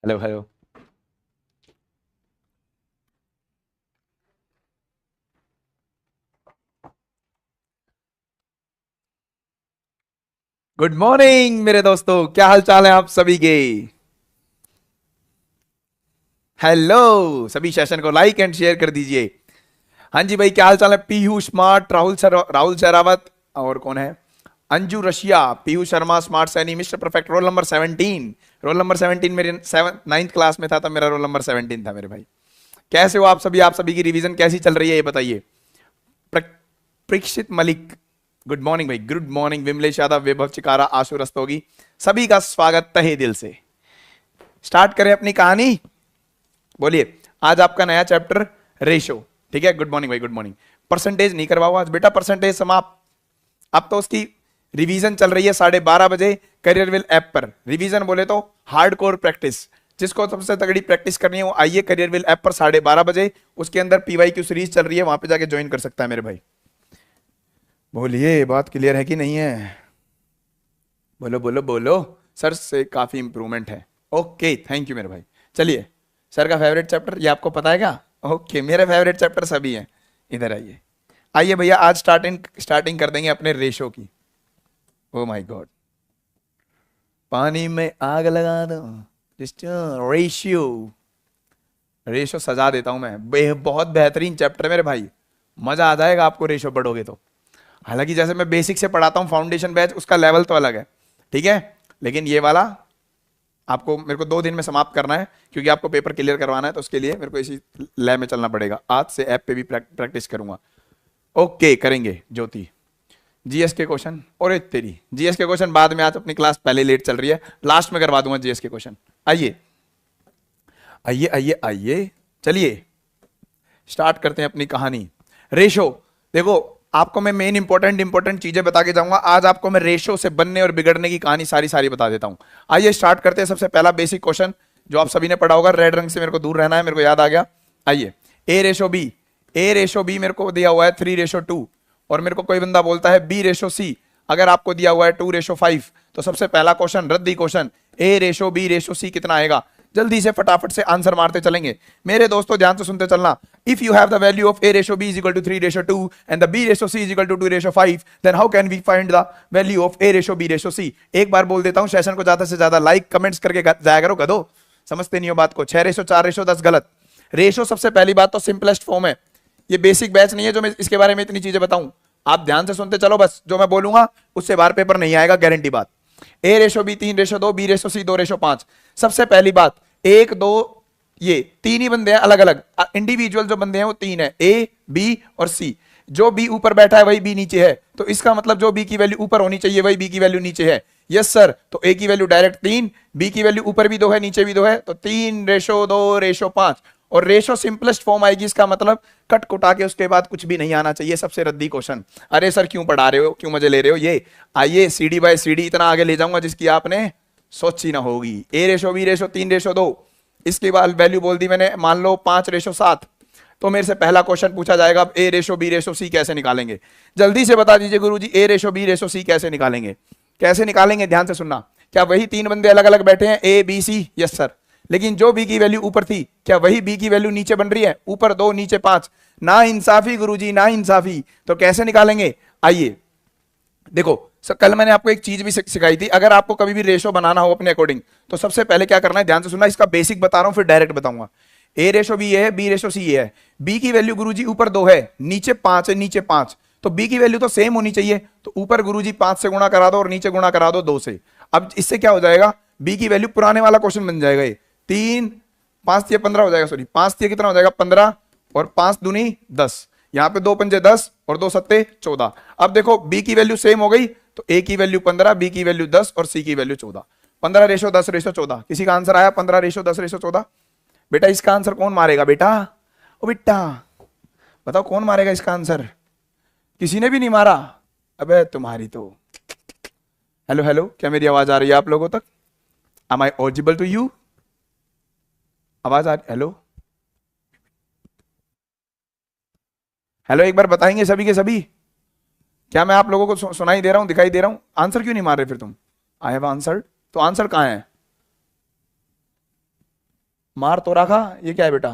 Hello hello. Good morning मेरे दोस्तों, क्या हाल चाल है आप सभी के। हेलो, सभी सेशन को लाइक एंड शेयर कर दीजिए। हाँ जी भाई, क्या हाल चाल है। पीयूष स्मार्ट, राहुल शरावत, और कौन है, Anju Russia, Piyush Sharma, smart Saini, mister perfect, roll number 17। Roll number 17 मेरे सेवन नाइन्थ क्लास में था, तब मेरा रोल नंबर 17 था मेरे भाई। कैसे हो आप सभी, आप सभी की रिवीजन कैसी चल रही है ये बताइए। प्रीक्षित मलिक, गुड मॉर्निंग भाई, गुड मॉर्निंग। विमलेश यादव, वैभव चिकारा, आशु रस्तोगी, सभी का स्वागत तहे दिल से। स्टार्ट करें अपनी कहानी। बोलिए, आज आपका नया चैप्टर रेशो। ठीक है, गुड मॉर्निंग भाई, गुड मॉर्निंग। परसेंटेज नहीं करवाओ आज बेटा, परसेंटेज समाप्त। अब तो उसकी रिवीजन चल रही है 12:30 बजे करियरविल ऐप पर। रिवीजन बोले तो हार्डकोर प्रैक्टिस, जिसको सबसे तगड़ी प्रैक्टिस करनी है वो आइए करियरविल ऐप पर 12:30 बजे। उसके अंदर पीवाई क्यू सीरीज चल रही है, वहां पे जाके ज्वाइन कर सकता है मेरे भाई। बोलिए, बात क्लियर है कि नहीं है। बोलो बोलो बोलो। सर से काफी इंप्रूवमेंट है। ओके, थैंक यू मेरे भाई। चलिए, सर का फेवरेट चैप्टर ये आपको पता है क्या। ओके, मेरे फेवरेट चैप्टर सभी हैं। इधर आइए। आइए भैया, आज स्टार्टिंग कर देंगे अपने रेशो की। ओ माय गॉड, पानी में आग लगा दो। रेशियो, रेशो सजा देता हूं मैं। बहुत बेहतरीन चैप्टर है मेरे भाई, मजा आ जाएगा आपको रेशो पढ़ोगे तो। हालांकि जैसे मैं बेसिक से पढ़ाता हूं, फाउंडेशन बैच उसका लेवल तो अलग है, ठीक है। लेकिन ये वाला आपको मेरे को 2 दिन में समाप्त करना है, क्योंकि आपको पेपर क्लियर करवाना है, तो उसके लिए मेरे को इसी लय में चलना पड़ेगा। आज से ऐप पे भी प्रैक्टिस करूंगा। ओके, करेंगे ज्योति। जीएस के क्वेश्चन, और तेरी जीएस के क्वेश्चन बाद में, आज अपनी क्लास पहले लेट चल रही है, लास्ट में करवा दूंगा जीएस के क्वेश्चन। आइए आइए आइए आइए, चलिए स्टार्ट करते हैं अपनी कहानी। रेशो, देखो आपको मैं मेन इंपॉर्टेंट चीजें बता के जाऊंगा। आज आपको मैं रेशो से बनने और बिगड़ने की कहानी सारी सारी बता देता हूं। आइए स्टार्ट करते हैं। सबसे पहला बेसिक क्वेश्चन जो आप सभी ने पढ़ा होगा, रेड रंग से मेरे को दूर रहना है, मेरे को याद आ गया। आइए, ए रेशो बी मेरे को दिया हुआ है 3:2, और मेरे को कोई बंदा बोलता है B/C। अगर आपको दिया हुआ है 2:5, तो सबसे पहला क्वेश्चन रद्दी क्वेश्चन, A/B/C कितना आएगा। जल्दी से फटाफट से आंसर मारते चलेंगे मेरे दोस्तों, ध्यान से सुनते चलना। If you have the value of A/B is equal to 3:2 and the B/C is equal to 2:5, then how can we find the value of A/B/C। एक बार बोल देता हूं, सेशन को ज्यादा से ज्यादा लाइक कमेंट्स करके जाया करो गधो, समझते नहीं हो बात को। 6:4:10 गलत। रेशो सबसे पहली बात तो सिंपलेस्ट फॉर्म है। ये बेसिक बैच नहीं है जो मैं इसके बारे में इतनी चीजें बताऊं। आप ध्यान से सुनते चलो, बस जो मैं बोलूंगा उससे बाहर पेपर नहीं आएगा, गारंटी बात। A/B 3:2, B/C 2:5। सबसे पहली बात, एक दो, ये तीन ही बंदे हैं अलग अलग, इंडिविजुअल जो बंदे हैं वो तीन है, ए बी और सी। जो बी ऊपर बैठा है वही बी नीचे है, तो इसका मतलब जो बी की वैल्यू ऊपर होनी चाहिए वही बी की वैल्यू नीचे है। यस सर, तो ए की वैल्यू डायरेक्ट 3, बी की वैल्यू ऊपर भी 2 है नीचे भी 2 है, तो 3:2:5। और रेशो सिंपलेस्ट फॉर्म आएगी, इसका मतलब कट कुटा के उसके बाद कुछ भी नहीं आना चाहिए। सबसे रद्दी क्वेश्चन। अरे सर क्यों पढ़ा रहे हो, क्यों मजे ले रहे हो ये। आइए CD बाय CD इतना आगे ले जाऊंगा जिसकी आपने सोची ना होगी। A/B/, 3:2, इसके बाद वैल्यू बोल दी मैंने, मान लो 5:7। तो मेरे से पहला क्वेश्चन पूछा जाएगा, अब A/B/C कैसे निकालेंगे। जल्दी से बता दीजिए गुरुजी, A/B/C कैसे निकालेंगे। कैसे निकालेंगे, ध्यान से सुनना। क्या वही तीन बंदे अलग अलग बैठे हैं, A B C। Yes sir. लेकिन जो बी की वैल्यू ऊपर थी, क्या वही बी की वैल्यू नीचे बन रही है। ऊपर 2 नीचे 5, ना इंसाफी गुरुजी, ना इंसाफी। तो कैसे निकालेंगे, आइए देखो। कल मैंने आपको एक चीज भी सिखाई थी, अगर आपको कभी भी रेशो बनाना हो अपने अकॉर्डिंग, तो सबसे पहले क्या करना है, ध्यान से सुनना। इसका बेसिक बता रहा हूं, फिर डायरेक्ट बताऊंगा। A/B ये है, B/C ये है। बी की वैल्यू गुरुजी ऊपर 2 है, नीचे 5 है, नीचे 5, तो बी की वैल्यू तो सेम होनी चाहिए। तो ऊपर गुरुजी 5 से गुणा करा दो और नीचे गुणा करा दो 2 से। अब इससे क्या हो जाएगा, बी की वैल्यू पुराने वाला क्वेश्चन बन जाएगा। ये 3 5 15 हो जाएगा, सॉरी 5 कितना हो जाएगा 15, और 5 दूनी 10, यहां पे 2 पंजे 10 और 2 सत्ते 14। अब देखो बी की वैल्यू सेम हो गई, तो ए की वैल्यू 15, बी की वैल्यू 10 और सी की वैल्यू 14। 15:10:14। किसी का आंसर आया 15:10:14। बेटा इसका आंसर कौन मारेगा बेटा, ओ बेटा बताओ कौन मारेगा इसका आंसर। किसी ने भी नहीं मारा। अबे तुम्हारी तो। हेलो हेलो, क्या मेरी आवाज आ रही है आप लोगों तक। Am I audible to you. आवाज आ रही, हेलो हेलो, एक बार बताएंगे सभी के सभी, क्या मैं आप लोगों को सुनाई दे रहा हूं, दिखाई दे रहा हूं। आंसर क्यों नहीं मार रहे फिर तुम। आई हैव आंसर्ड, तो आंसर कहां है। मार तो रखा, ये क्या है बेटा?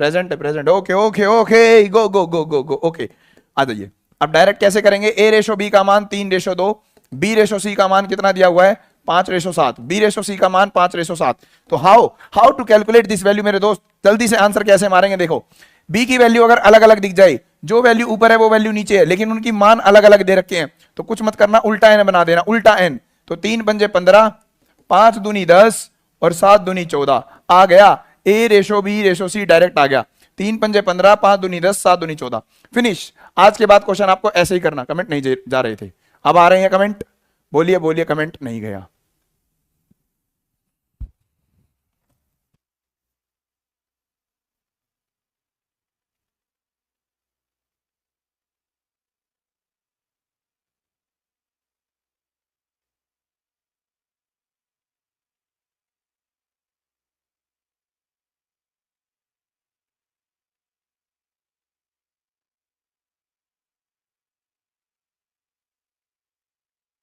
प्रेजेंट है, प्रेजेंट। ओके ओके ओके, गो गो गो गो गो। ओके, आ जाइए। अब डायरेक्ट कैसे करेंगे? ए रेशो बी का मान 3:2, बी रेशो सी का मान कितना दिया हुआ है? 5:7, बी रेशो सी का मान 5:7। तो how how to calculate this value मेरे दोस्त? जल्दी से आंसर कैसे मारेंगे? देखो, बी की वैल्यू अगर अलग अलग दिख जाए, जो वैल्यू ऊपर है वो वैल्यू नीचे है, लेकिन उनकी मान अलग अलग दे रखे हैं, तो कुछ मत करना, उल्टा एन बना देना, उल्टा एन। तो 3×5 = 5 दूनी 10 और 7 दूनी 14 आ गया। ए रेशो बी रेशो सी डायरेक्ट आ गया। 3×5 = 5 दूनी 10, 7 दूनी 14। फिनिश। आज के बाद क्वेश्चन आपको ऐसे ही करना। कमेंट नहीं जा रहे थे, अब आ रहे हैं कमेंट। बोलिए बोलिए, कमेंट नहीं गया।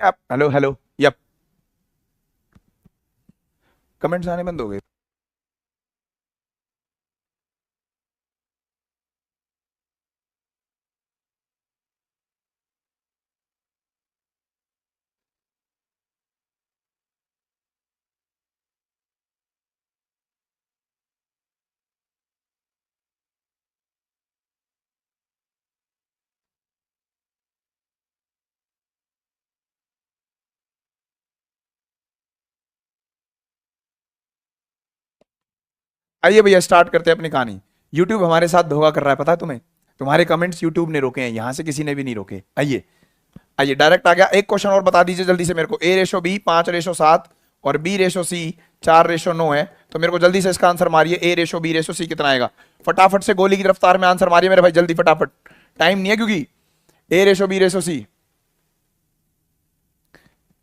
हेलो हेलो, यप, कमेंट्स आने बंद हो गए। आइए भैया, स्टार्ट करते हैं अपनी कहानी। यूट्यूब हमारे साथ धोखा कर रहा है, पता है तुम्हें? तुम्हारे कमेंट्स यूट्यूब ने रोके हैं, यहां से किसी ने भी नहीं रोके। आइए आइए, डायरेक्ट आ गया। एक क्वेश्चन और बता दीजिए जल्दी से मेरे को। ए रेशो बी 5:7 और बी रेशो सी 4:9 है, तो मेरे को जल्दी से इसका आंसर मारिए। ए रेशो बी रेशो सी कितना आएगा? फटाफट से गोली की रफ्तार में आंसर मारिए मेरे भाई, जल्दी फटाफट, टाइम नहीं है क्योंकि। ए रेशो बी रेशो सी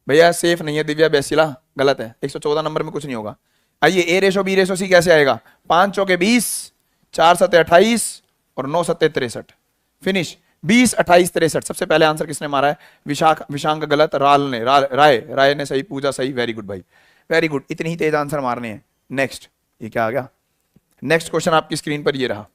भैया सेफ नहीं है, दिव्या बेसिला गलत है, 114 नंबर में कुछ नहीं होगा। आइए, ए रेशो बी रेशो सी कैसे आएगा? 5 चौके 20, 4 सत्ते 28 और 9 सत्ते 63। फिनिश। 20 28 63। सबसे पहले आंसर किसने मारा है? विशांक गलत, राय ने सही, पूजा सही। वेरी गुड भाई, वेरी गुड। इतनी ही तेज आंसर मारने हैं। नेक्स्ट, ये क्या आ गया? नेक्स्ट क्वेश्चन आपकी स्क्रीन पर ये रहा।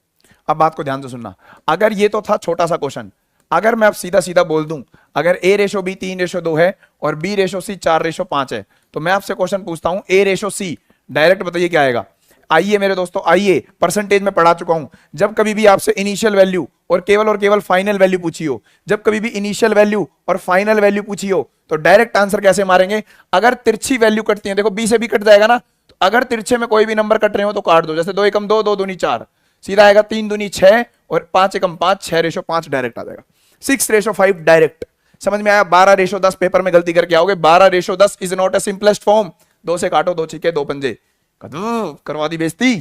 अब बात को ध्यान से सुनना। अगर ये तो था छोटा सा क्वेश्चन, अगर मैं अब सीधा सीधा बोल दूं, अगर ए रेशो बी 3:2 है और बी रेशो सी 4:5 है, तो मैं आपसे क्वेश्चन पूछता हूं ए रेशो सी, डायरेक्ट बताइए क्या आएगा। आइए मेरे दोस्तों, आइए, परसेंटेज में पढ़ा चुका हूं। जब कभी भी आपसे इनिशियल वैल्यू और केवल फाइनल वैल्यू पूछी हो, जब कभी भी इनिशियल वैल्यू और फाइनल वैल्यू पूछी हो, तो डायरेक्ट आंसर कैसे मारेंगे? अगर तिरछी वैल्यू कटती है, देखो बी से बी कट जाएगा ना, तो अगर तिरछे में कोई भी नंबर कट रहे हो तो काट दो। जैसे 2 एकम 2, 2 दूनी 4, सीधा आएगा 3 दूनी 6 और 5 एकम 5, 6:5 डायरेक्ट आ जाएगा। 6:5 डायरेक्ट। समझ में आया? 12:10 पेपर में गलती करके आओगे। 12:10 is not a simplest form. 2 से काटो, 2 छिके 2 पंजे, करवा दी बेइज्जती।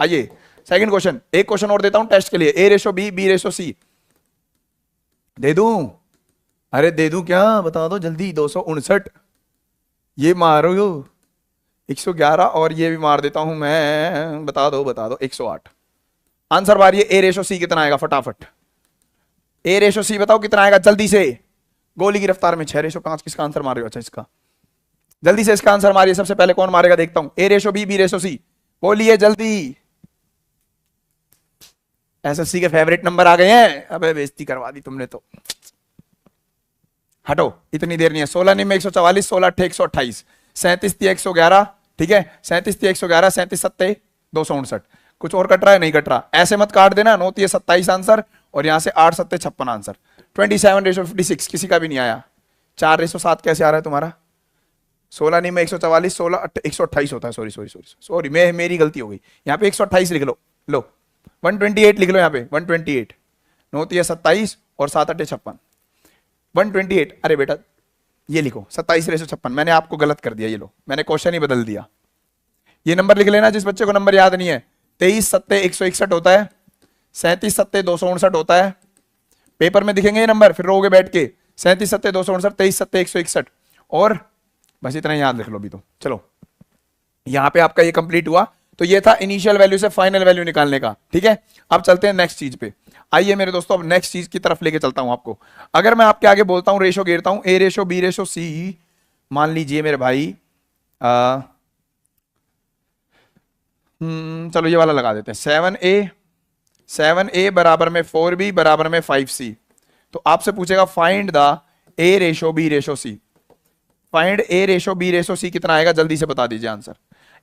आइए सेकंड क्वेश्चन, एक क्वेश्चन और देता हूं टेस्ट के लिए। ए रेशो बी बी रेशो सी दे दूं? अरे दे दूं क्या? बता दो जल्दी। 259 ये मारो 111 और ये भी मार देता हूं मैं। बता दो 108। आंसर मारिए। ए रेशो सी कितना आएगा? फटाफट ए रेशो सी बताओ कितना आएगा जल्दी से, गोली की रफ्तार में। 6:5 किसका आंसर मारेगा? अच्छा इसका, जल्दी से इसका आंसर मारिए। सबसे पहले कौन मारेगा देखता हूं। ए रेशो बी बी रेशो सी, बोलिए जल्दी। एसएससी के फेवरेट नंबर आ गए हैं। अबे बेइज्जती करवा दी तुमने तो, हटो, इतनी देर नहीं है। 16 में 144, 16 8 128, 37 111, ठीक है, 37 111, 37 7 259। कुछ और कट रहा है? नहीं कट रहा। ऐसे मत काट देना। 9 27 आंसर और यहां से 8 7 56 आंसर। 27:56 किसी का भी नहीं आया। 4:7 कैसे आ रहा है तुम्हारा? 16 नहीं में 144, 16 128 होता है। सॉरी सॉरी सॉरी सॉरी, मेरी गलती हो गई। यहाँ पे 128 लिख लो, लो 128 लिख लो यहाँ पे 128। 9 27 और 7 8 56, 128। अरे बेटा ये लिखो 27:56। मैंने आपको गलत कर दिया, ये लो, मैंने क्वेश्चन ही बदल दिया। ये नंबर लिख लेना जिस बच्चे को नंबर याद नहीं है। 23 7 161 होता है, 37 7 259 होता है। पेपर में दिखेंगे ये नंबर, फिर रोगे बैठ के। 37 7 259, 23 7 161 और बस इतना याद लिख लो अभी तो। चलो यहां पे आपका ये कंप्लीट हुआ। तो ये था इनिशियल वैल्यू से फाइनल वैल्यू निकालने का, ठीक है। अब चलते हैं नेक्स्ट चीज पे। आइए मेरे दोस्तों, अब नेक्स्ट चीज की तरफ लेके चलता हूं आपको। अगर मैं आपके आगे बोलता हूं रेशो घेरता हूं, ए रेशो बी रेशो सी, मान लीजिए मेरे भाई चलो ये वाला लगा देते हैं। 7a बराबर में 4b बराबर में 5c। तो आपसे पूछेगा find the a ratio b ratio c। Find a ratio b ratio c कितना आएगा, जल्दी से बता दीजिए answer.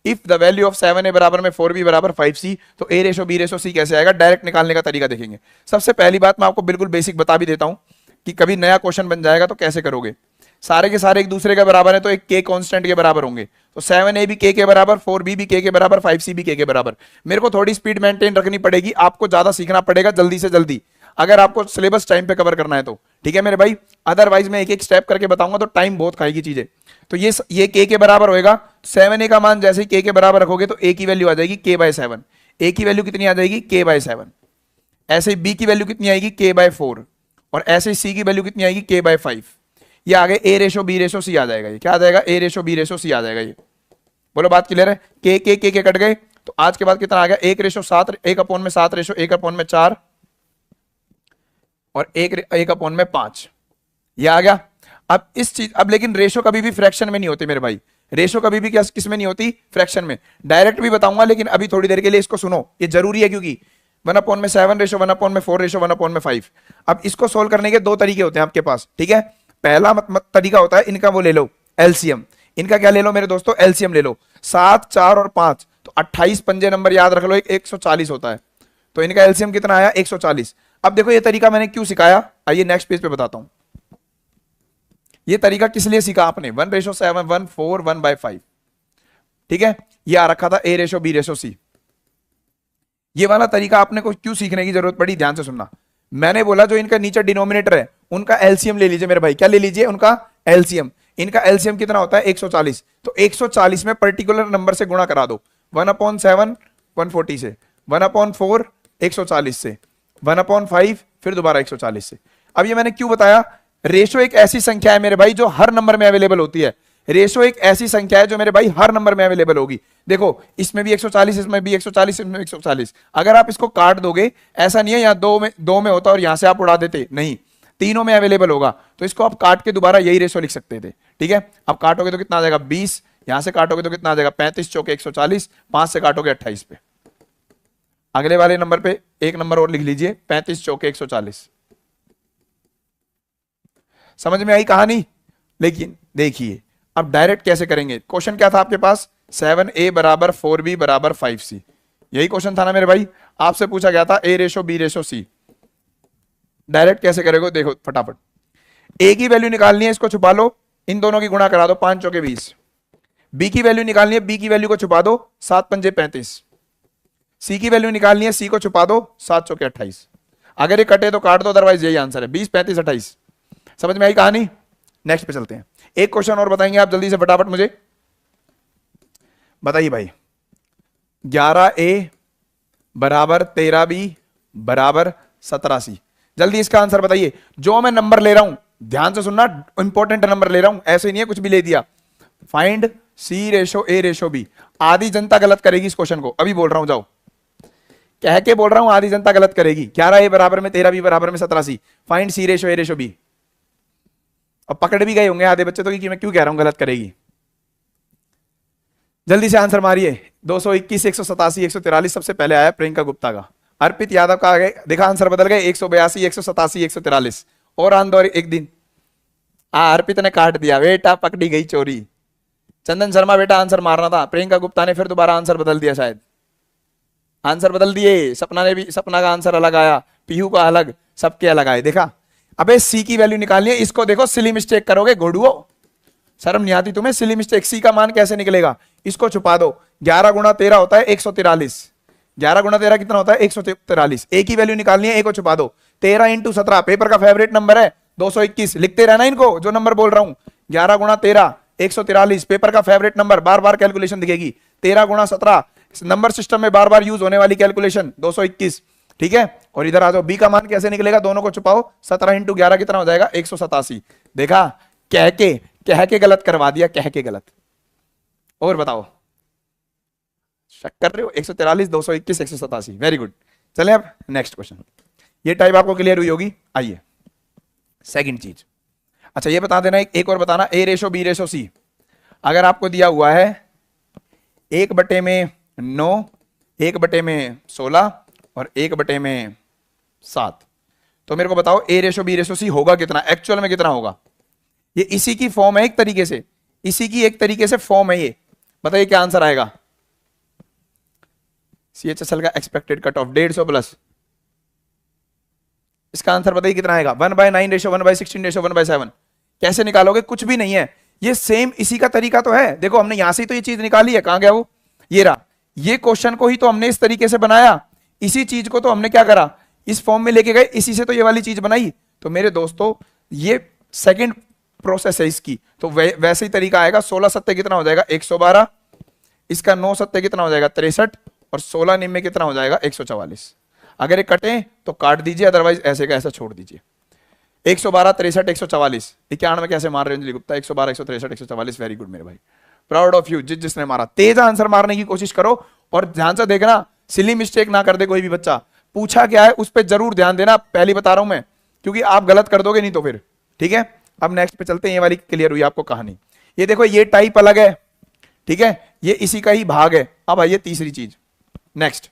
If the value of 7a बराबर में 4b बराबर 5c, तो a ratio b ratio c कैसे आएगा, डायरेक्ट निकालने का तरीका देखेंगे। सबसे पहली बात मैं आपको बिल्कुल बेसिक बता भी देता हूं कि कभी नया क्वेश्चन बन जाएगा तो कैसे करोगे। सारे के सारे एक दूसरे के बराबर है तो एक k कांस्टेंट के बराबर होंगे, तो 7a भी k के बराबर, 4b भी k के बराबर, 5c भी k के बराबर। मेरे को थोड़ी स्पीड मेंटेन रखनी पड़ेगी, आपको ज्यादा सीखना पड़ेगा जल्दी से जल्दी, अगर आपको सिलेबस टाइम पे कवर करना है तो ठीक है मेरे भाई। अदरवाइज मैं एक एक स्टेप करके बताऊंगा तो टाइम बहुत खाएगी चीजें। तो ये k के बराबर होएगा, 7a का मान जैसे ही k के बराबर रखोगे तो a की वैल्यू आ जाएगी k/7। a की वैल्यू कितनी आ जाएगी, k/7। ऐसे ही b की वैल्यू कितनी आएगी, k/4। और ऐसे ही c की वैल्यू कितनी आएगी, k/5। ये आगे a ratio b ratio c आ जाएगा। ये क्या आ जाएगा, a ratio b ratio c आ जाएगा। ये बोलो बात क्लियर है। के कट गए तो आज के बाद कितना आ गया, 1/7, 1/7 रेशो 1/4 और 1/5। ये आ गया। अब इस चीज, अब लेकिन रेशो कभी भी फ्रैक्शन में नहीं होती मेरे भाई। रेशो कभी भी किस में नहीं होती, फ्रैक्शन में। डायरेक्ट भी बताऊंगा लेकिन अभी थोड़ी देर के लिए इसको सुनो, ये जरूरी है क्योंकि 1/7 रेशो 1/4 रेशो 1/5। अब इसको सोल्व करने के दो तरीके होते हैं आपके पास, ठीक है। पहला तरीका होता है इनका, वो ले लो एलसीएम। इनका क्या ले लो मेरे दोस्तों, एलसीएम ले लो। 7, 4 और 5 तो 28 पंजे नंबर याद रख लो, 140 होता है। तो इनका एलसीएम कितना आया, 140। अब देखो ये तरीका मैंने क्यों सिखाया, आइए नेक्स्ट पेज पे बताता हूं। ये तरीका किस लिए सीखा आपने, 1/7 1 4 1/5, ठीक है। ये आ रखा था a ratio b ratio c। ये वाला तरीका आपने को क्यों सीखने की जरूरत पड़ी, ध्यान से सुनना। मैंने बोला जो इनका नीचे डिनोमिनेटर है उनका एलसीएम ले लीजिए मेरे भाई। क्या ले लीजिए, उनका एलसीएम। इनका एलसीएम कितना होता है, 140। तो 140 में पर्टिकुलर नंबर से गुणा करा दो। 1/7 140 से, 1/4 140 से, 1/5 फिर दोबारा 140 से। अब ये मैंने क्यों बताया, रेशो एक ऐसी संख्या है मेरे भाई जो हर नंबर में अवेलेबल होती है। रेशो एक ऐसी संख्या है जो मेरे भाई हर नंबर में अवेलेबल होगी। देखो इसमें भी 140, इसमें भी 140, इसमें 140। अगर आप इसको काट दोगे, ऐसा नहीं है यहां दो में होता और यहां से आप उड़ा देते, नहीं, तीनों में अवेलेबल होगा। तो इसको आप काट के दोबारा यही रेशो लिख सकते थे, ठीक है। अब काटोगे तो कितना आ जाएगा, 20। यहां से काटोगे तो कितना आ जाएगा, 35 चौके 140, 5 से काटोगे 28 पे। अगले वाले नंबर पे एक नंबर और लिख लीजिए, 35 चौके 140। समझ में आई कहानी। लेकिन देखिए अब डायरेक्ट कैसे करेंगे। क्वेश्चन क्या था आपके पास, 7a बराबर 4b बराबर 5c। यही क्वेश्चन था ना मेरे भाई, आपसे पूछा गया था a ratio b ratio c। Direct कैसे करेगा, देखो फटाफट। a की वैल्यू निकालनी है, इसको छुपा लो, इन दोनों की गुणा करा दो, 5 चौके 20। b की वैल्यू निकालनी है, b की वैल्यू को छुपा दो, 7 पंजे 35। c की वैल्यू निकालनी है, c को छुपा दो, 7 चौके 28। अगर ये कटे तो काट दो, अदरवाइज यही आंसर है, 20 35 28। समझ में आई कहानी। नेक्स्ट पे चलते हैं। एक क्वेश्चन और बताएंगे आप जल्दी से फटाफट मुझे बताइए भाई। 11a बराबर 13b बराबर 17c। जल्दी इसका आंसर बताइए। जो मैं नंबर ले रहा हूं ध्यान से सुनना, इंपॉर्टेंट नंबर ले रहा हूं, ऐसे नहीं है कुछ भी ले दिया। Find c ratio a ratio b। आधी जनता गलत करेगी इस क्वेश्चन को, अभी बोल रहा हूं, जाओ कह के बोल रहा हूं, आधी जनता गलत करेगी। 11a बराबर में 13b बराबर में 17c। Find c ratio a ratio b। अब पकड़ भी गए होंगे आधे बच्चे तो कि मैं क्यों कह रहा हूं गलत करेगी। जल्दी से आंसर मारिए। 221 187 143 सबसे पहले आया प्रियंका गुप्ता का। अर्पित यादव का आ गए, देखा आंसर बदल गए, 182 187 143। और आंदोर एक दिन अर्पित ने काट दिया, बेटा पकड़ी गई चोरी। चंदन शर्मा बेटा आंसर मारना था, प्रियंका गुप्ता ने फिर दोबारा आंसर बदल दिया, शायद आंसर बदल दिए। सपना ने भी, सपना का आंसर अलग आया, पीहू का अलग, सबके अलग आए। देखा। अबे सी की वैल्यू निकालनी है, इसको देखो सिली मिस्टेक करोगे घोड़ुओ, शर्म नहीं आती तुम्हें। सिली मिस्टेक, सी का मान कैसे निकलेगा, इसको छुपा दो। 11 गुणा 13 होता है 143। 11 गुणा 13 कितना होता है, 143। ए की वैल्यू निकालनी है, ए को छुपा दो। 13 इंटू 17 पेपर का फेवरेट नंबर है, 221। लिखते रहना इनको, जो नंबर बोल रहा हूं। 11 गुणा 13 143 पेपर का फेवरेट नंबर, बार बार कैलकुलेशन दिखेगी। 13 गुणा 17 नंबर सिस्टम में बार बार यूज होने वाली कैलकुलेशन, 221, ठीक है। और इधर आ जाओ, बी का मान कैसे निकलेगा, दोनों को छुपाओ। 17 इंटू 11 कितना हो जाएगा, 187। देखा, कह के गलत करवा दिया, कह के गलत। और बताओ, शक कर रहे हो, 143 221 187, वेरी गुड। चले अब नेक्स्ट क्वेश्चन। ये टाइप आपको क्लियर हुई होगी। आइए सेकंड चीज। अच्छा ये बता देना, एक और बताना, ए रेशो बी रेशो सी। अगर आपको दिया हुआ है 1/9, 1/16 और 1/7, तो मेरे को बताओ ए रेशो बी रेशो सी होगा कितना, एक्चुअल में कितना होगा? ये इसी की फॉर्म है, एक तरीके से इसी की एक तरीके से फॉर्म है ये। बताइए क्या आंसर आएगा? CHSL का एक्सपेक्टेड कट ऑफ 150 प्लस, इसका आंसर बताइए कितना आएगा? 1/9 रेशो 1/16 रेशो 1/7। कैसे निकालोगे? कुछ भी नहीं है, ये सेम इसी का तरीका तो है। देखो हमने यहां से तो ये चीज निकाली है, कहां गया वो? ये रहा। ये क्वेश्चन को ही तो हमने इस तरीके से बनाया, इसी चीज को तो हमने क्या करा, इस फॉर्म में लेके गए, इसी से तो ये वाली चीज बनाई। तो मेरे दोस्तों ये सेकंड प्रोसेस है इसकी, तो वैसे ही तरीका आएगा। 16 सत्ते कितना हो जाएगा? 112। इसका 9 सत्ते कितना हो जाएगा? 63। और 16 निम्न कितना हो जाएगा? 144। अगर ये कटे तो काट दीजिए, अदरवाइज ऐसे का ऐसा छोड़ दीजिए। 112, 63, 144, 91 कैसे मार रहे हैं अंजलि गुप्ता? 112, 163, 144। वेरी गुड मेरे भाई, प्राउड ऑफ यू। जिसने मारा, तेज आंसर मारने की कोशिश करो और ध्यान से देखना, सिली मिस्टेक ना कर दे कोई भी बच्चा। पूछा क्या है उस पर जरूर ध्यान देना, पहली बता रहा हूं मैं, क्योंकि आप गलत कर दोगे नहीं तो फिर। ठीक है, अब नेक्स्ट पे चलते हैं। ये वाली क्लियर हुई आपको कहानी? ये देखो ये टाइप अलग है, ठीक है, ये इसी का ही भाग है। अब आइए तीसरी चीज, नेक्स्ट।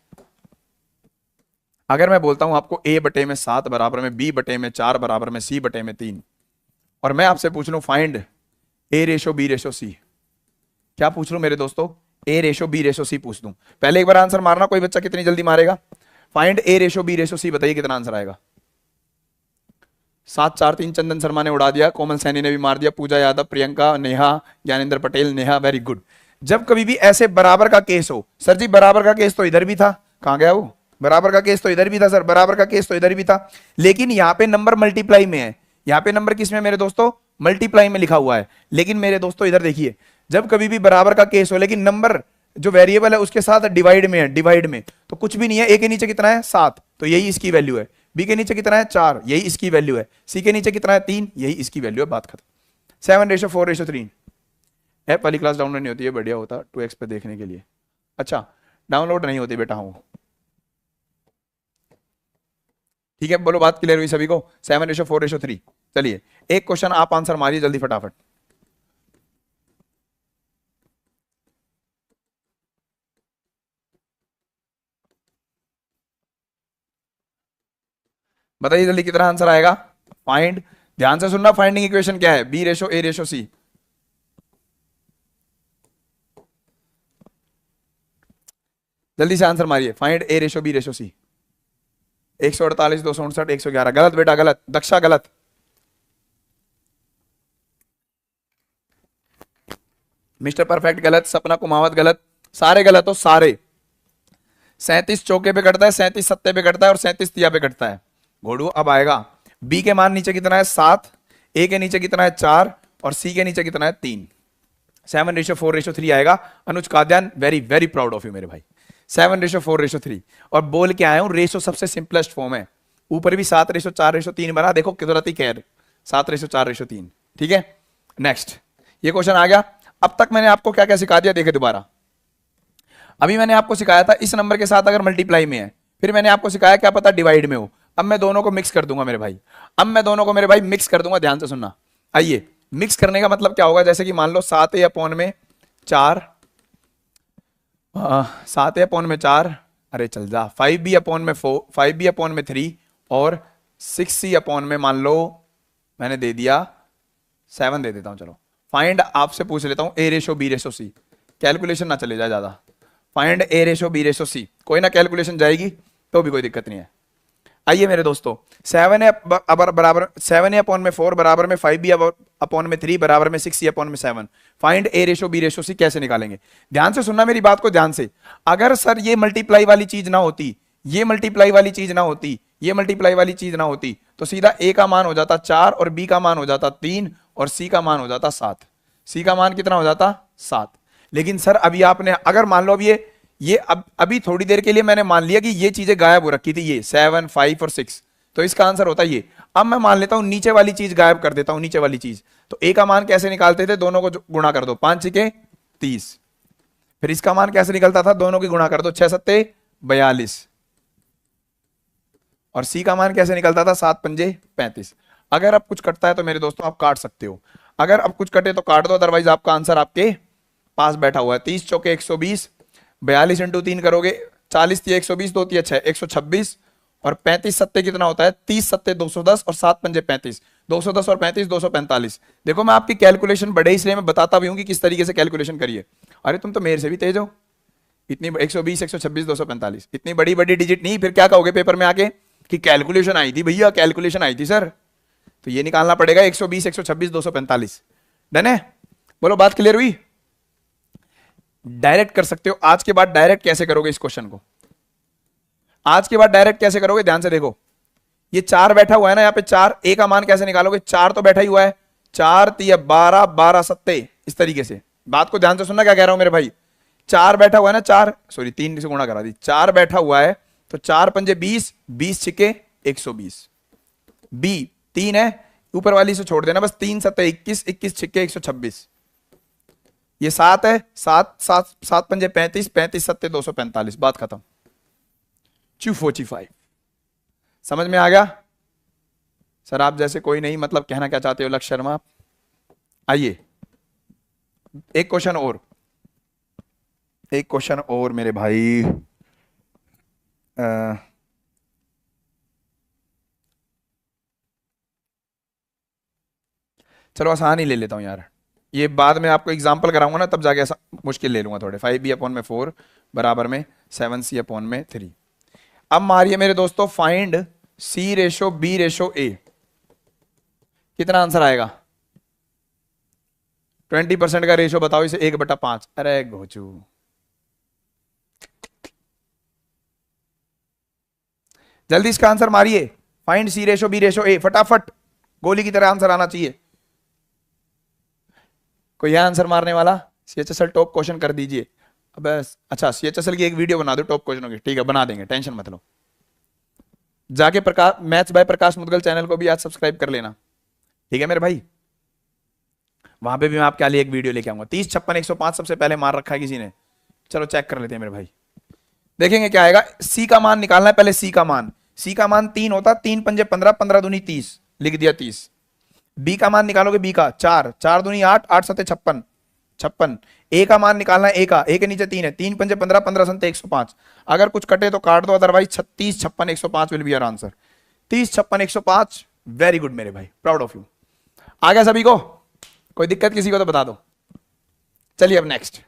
अगर मैं बोलता हूं आपको A/7 बराबर में B/4 बराबर में C/3, और मैं आपसे पूछ लूं find A ratio B ratio C, क्या पूछ लूं मेरे दोस्तों? A ratio B ratio C पूछ दूं। पहले एक बार आंसर मारना, कोई बच्चा कितनी जल्दी मारेगा? Find A ratio B ratio C, बताइए कितना आंसर आएगा? 7 4 3। चंदन शर्मा ने उड़ा दिया, कोमल सैनी ने भी मार दिया, पूजा यादव, प्रियंका, नेहा, ज्ञानेंद्र पटेल, नेहा, वेरी गुड। जब कभी भी ऐसे बराबर का केस हो, सर जी बराबर का केस तो इधर भी था, कहां गया वो? बराबर का केस तो इधर भी था सर, बराबर का केस तो इधर भी था, लेकिन यहां पे नंबर मल्टीप्लाई में है। यहां पे नंबर किस में मेरे दोस्तों? मल्टीप्लाई में लिखा हुआ है। लेकिन मेरे दोस्तों इधर देखिए, जब कभी भी बराबर का केस हो लेकिन नंबर जो वेरिएबल है उसके साथ डिवाइड में है, डिवाइड में, तो कुछ भी नहीं है। ए के नीचे कितना है? 7, तो यही इसकी वैल्यू है। बी के नीचे कितना है? 4, यही इसकी वैल्यू है। सी के नीचे कितना है? 3, यही इसकी वैल्यू है। बात खत्म। 7:4:3। ऐप वाली क्लास डाउनलोड नहीं होती है, बढ़िया होता 2x पे देखने के लिए। अच्छा, डाउनलोड नहीं होती बेटा हूं, ठीक है, बोलो बात क्लियर हुई सभी को? 7:4:3। चलिए एक क्वेश्चन आप आंसर मारिए जल्दी फटाफट। बताइए जल्दी कितना आंसर आएगा? फाइंड, ध्यान से सुनना, फाइंडिंग इक्वेशन क्या है? B ratio A ratio C। जल्दी से आंसर मारिए, find A ratio B ratio C। 148, 259, 111। गलत बेटा गलत, दक्षा गलत, मिस्टर परफेक्ट गलत, सपना कुमावत गलत, सारे गलत हो सारे। 37 चौके पे कटता है, 37 सत्ते पे कटता है और 37 तिया पे कटता है। घोड़ू अब आएगा। बी के मान नीचे कितना है? 7, ए के नीचे कितना है? 4 और सी के नीचे कितना है? 3। 7:4:3 आएगा। Anuj Kadyan, very very proud of you मेरे भाई। 7:4:3। और बोल के आया हूं रेशो सबसे सिंपलेस्ट फॉर्म है। ऊपर भी 7:4:3 बना, देखो कुदरती खैर 7:4:3। ठीक है, नेक्स्ट ये क्वेश्चन आ गया। अब तक मैंने आपको क्या क्या सिखा दिया, देखे दोबारा। अभी मैंने आपको सिखाया था इस नंबर के साथ अगर मल्टीप्लाई में है, फिर मैंने आपको सिखाया क्या पता डिवाइड में हो। अब मैं दोनों को मिक्स कर दूंगा मेरे भाई, अब मैं दोनों को मेरे भाई मिक्स कर दूंगा, ध्यान से सुनना। आइए, मिक्स करने का मतलब क्या होगा? जैसे कि मान लो 7A/4, 7A/4, अरे चल जा, 5B/4, 5B/3 और 6C/ में मान लो मैंने दे दिया 7, दे देता हूं। चलो फाइंड, आपसे पूछ लेता हूं A ratio B ratio C। Calculation ना चले जाए ज्यादा। Find A ratio B ratio C, कोई ना कैलकुलेशन जाएगी तो भी कोई दिक्कत नहीं है। आइए मेरे दोस्तों, 7A बराबर 7A/4 बराबर में 5B/3 बराबर में 6C/7। Find A ratio B ratio C कैसे निकालेंगे? ध्यान से सुनना मेरी बात को ध्यान से। अगर सर ये मल्टीप्लाई वाली चीज ना होती, ये मल्टीप्लाई वाली चीज ना होती, ये मल्टीप्लाई वाली चीज ना होती, तो सीधा A का मान हो जाता 4 और B का मान हो जाता 3 और C का मान हो जाता 7। C का मान कितना हो जाता? 7। लेकिन सर अभी आपने अगर मान लो अब ये अभी थोड़ी देर के लिए मैंने मान लिया कि ये चीजें गायब हो रखी थी, ये 7, 5 और 6, तो इसका आंसर होता है ये। अब मैं मान लेता हूं नीचे वाली चीज गायब कर देता हूं, नीचे वाली चीज। तो A का मान कैसे निकालते थे? दोनों को गुणा कर दो, 5 6 30। फिर इसका मान कैसे निकलता था? दोनों की गुणा कर दो, 6 7 42। और C का मान कैसे निकलता था? 7 5 35। अगर अब कुछ कटता है तो मेरे दोस्तों आप काट सकते हो। अगर अब कुछ कटे तो काट दो, अदरवाइज आपका आंसर आपके पास बैठा हुआ है। 30 चौके 120, 42 इंटू 3 करोगे 40 तिया 120, 2 तिया 6 126, और 35 सत्ते कितना होता है, 30 सत्ते 210 और 7 पंजे 35, 210 और 35 245। देखो मैं आपकी कैलकुलेशन बड़े इसलिए मैं बताता भी हूं कि किस तरीके से कैलकुलेशन करिए। अरे तुम तो मेरे से भी तेज हो, इतनी 120 126 245 इतनी बड़ी बड़ी डिजिट नहीं, फिर क्या कहोगे पेपर में आके कि कैलकुलेशन आई थी भैया, कैलकुलेशन आई थी सर। तो ये निकालना पड़ेगा 120 126 245। डन है? बोलो बात क्लियर हुई? डायरेक्ट कर सकते हो। आज के बाद डायरेक्ट कैसे करोगे इस क्वेश्चन को, आज के बाद डायरेक्ट कैसे करोगे, ध्यान से देखो। ये 4 बैठा हुआ है ना, यहां पे 4, ए का मान कैसे निकालोगे, 4 तो बैठा ही हुआ है, 4 तिया 12, 12 सत्ते, इस तरीके से। बात को ध्यान से सुनना क्या कह रहा हूं मेरे भाई। 4 बैठा हुआ है ना, 4 सॉरी 3 से गुणा करा दी, 4 बैठा हुआ है तो 4 पंजे 20, 20 छिके 120, बी 3 है, ऊपर वाली से छोड़ देना बस, 3 सत्ते 21, 21 छिके 126, ये 7 है, 7 7 7 पंजे 35, 35 सत्ते 245, बात खत्म। 245 समझ में आ गया? सर आप जैसे कोई नहीं, मतलब कहना क्या चाहते हो लक्ष्य शर्मा आप? आइए एक क्वेश्चन और, एक क्वेश्चन और मेरे भाई। चलो आसान ही ले लेता हूं यार, ये बाद में आपको एग्जांपल कराऊंगा ना तब जाके ऐसा मुश्किल ले लूंगा थोड़े। 5b/4 बराबर में 7c/3। अब मारिए मेरे दोस्तों, फाइंड C/B/A, कितना आंसर आएगा? 20% का रेशो बताओ इसे, 1/5। अरे घोचू, जल्दी इसका आंसर मारिए। फाइंड C/B/A, फटाफट गोली की तरह आंसर आना चाहिए। कोई है आंसर मारने वाला? CHSL टॉप क्वेश्चन कर दीजिए। अब अच्छा CHSL की एक वीडियो बना दो टॉप क्वेश्चनों की, ठीक है बना देंगे, टेंशन मत लो। जाके Prakash maths by Prakash Mudgal channel को भी आज सब्सक्राइब कर लेना, ठीक है मेरे भाई। वहां पे भी मैं आपके लिए एक वीडियो लेके आऊंगा। 30 56 105 सबसे पहले मार रखा है किसी ने, चलो चेक कर लेते हैं मेरे भाई। देखेंगे क्या आएगा। सी का मान निकालना है पहले, सी का मान, सी का मान 3 होता, 3 पंजे 15, 15 दूनी 30, लिख दिया 30। बी का मान निकालोगे, बी का 4, 4 दूनी 8, 8 सत्ते 56, 56। ए का मान निकालना है, ए का, ए के नीचे 3 है, 3 पंजे 15, 15 सत्ते 105। अगर कुछ कटे तो काट दो, otherwise 36 56 105 will be your answer. 30 56 105, very good मेरे भाई, प्राउड ऑफ यू। आ गया सभी को? कोई दिक्कत किसी को तो बता दो। चलिए अब नेक्स्ट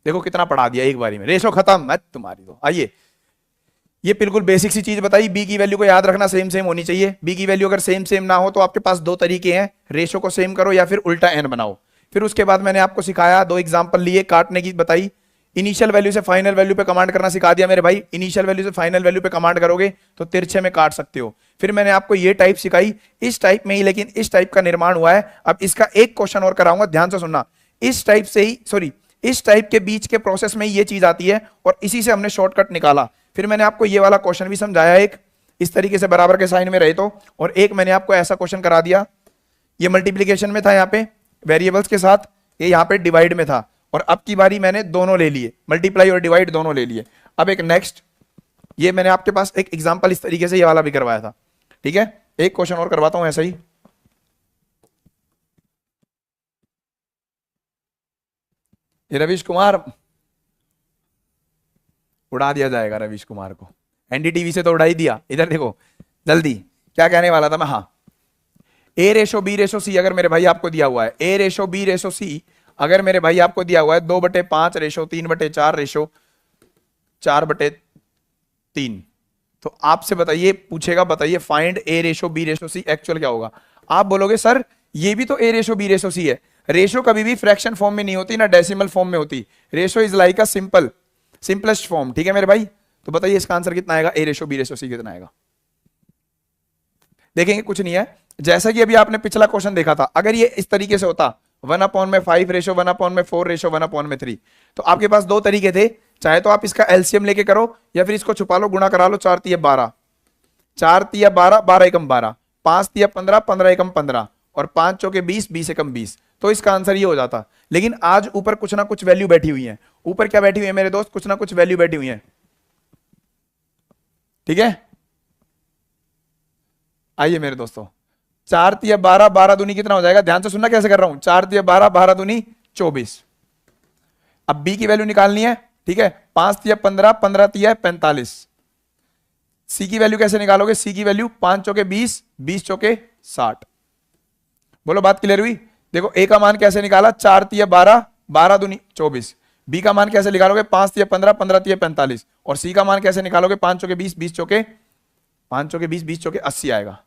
देखो, कितना पढ़ा दिया एक बारी में, रेशो खत्म मत तुम्हारी। तो आइए, ये बिल्कुल बेसिक सी चीज बताई, बी की वैल्यू को याद रखना सेम सेम होनी चाहिए। बी की वैल्यू अगर सेम सेम ना हो तो आपके पास 2 तरीके हैं, रेशो को सेम करो या फिर उल्टा एन बनाओ। फिर उसके बाद मैंने आपको सिखाया, 2 एग्जांपल लिए, काटने की बताई, इनिशियल वैल्यू से फाइनल वैल्यू पे कमांड करना सिखा दिया मेरे भाई। इनिशियल वैल्यू से फाइनल वैल्यू पे कमांड करोगे तो तिरछे में काट सकते हो। फिर मैंने आपको ये टाइप सिखाई, इस टाइप में ही लेकिन इस टाइप का निर्माण हुआ है। अब इसका एक क्वेश्चन और कराऊंगा, ध्यान से सुनना। इस टाइप से ही, सॉरी इस टाइप के बीच के प्रोसेस में ये चीज आती है और इसी से हमने शॉर्टकट निकाला। फिर मैंने आपको ये वाला क्वेश्चन भी समझाया, एक इस तरीके से बराबर के साइन में रहे तो, और एक मैंने आपको ऐसा क्वेश्चन करा दिया, ये मल्टीप्लीकेशन में था यहाँ पे वेरिएबल्स के साथ, ये यहाँ पे डिवाइड में था, और अब की बारी मैंने दोनों ले लिए, मल्टीप्लाई और डिवाइड दोनों ले लिए। अब एक नेक्स्ट, ये मैंने आपके पास एक एग्जांपल इस तरीके से ये वाला भी करवाया था, ठीक है। एक क्वेश्चन और करवाता हूं ऐसा ही। ये रवीश कुमार, उड़ा दिया जाएगा रवीश कुमार को, एनडीटीवी से तो उड़ा ही दिया। इधर देखो जल्दी, क्या कहने वाला था मैं, हाँ A/B/C अगर मेरे भाई आपको दिया हुआ है, A/B/C अगर मेरे भाई आपको दिया हुआ है 2/5 रेशो 3/4 रेशो 4/3, तो आपसे बताइए, पूछेगा बताइए फाइंड A/B/C, एक्चुअल क्या होगा। आप बोलोगे सर ये भी तो A/B/C है। रेशो कभी भी फ्रैक्शन फॉर्म में नहीं होती ना डेसिमल फॉर्म में होती, ratio is like a simplest form, ठीक है मेरे भाई। तो बताइए इसका आंसर कितना आएगा, A/B/C कितना आएगा। देखेंगे कुछ नहीं है, जैसा कि अभी आपने पिछला क्वेश्चन देखा था, अगर ये इस तरीके से होता 1/5 रेशो 1/4 रेशो 1/3, तो आपके पास 2 तरीके थे, चाहे तो आप इसका एलसीएम लेके करो या फिर इसको छुपा लो, गुणा करा लो, 4 तिया 12, 4 तिया 12, 12 एकम 12, 5 तिया 15, 15 एकम 15, और 5 चौके 20, 20 एकम 20, तो इसका आंसर ये हो जाता। लेकिन आज ऊपर कुछ ना कुछ वैल्यू बैठी हुई है, ऊपर क्या बैठी हुई है मेरे दोस्त, कुछ ना कुछ वैल्यू बैठी हुई है, ठीक है। आइए मेरे दोस्तों, 4 तिया 12, 12 दूनी कितना हो जाएगा, ध्यान से सुनना कैसे कर रहा हूं, 4 तिया 12, 12 दूनी 24। अब बी की वैल्यू निकालनी है, ठीक है, 5 तिया 15, 15 तिया 45। सी की वैल्यू कैसे निकालोगे, सी की वैल्यू 5 चौके 20, 20 चौके 60। बोलो बात क्लियर हुई। देखो ए का मान कैसे निकाला, 4 तिया 12, 12 दूनी 24। बी का मान कैसे निकालोगे, 5 तिया 15, 15 तिया 45। और सी का मान कैसे निकालोगे, 5 चौके 20, 20 चौके 5 चौके 20, 20 चौके 80 आएगा।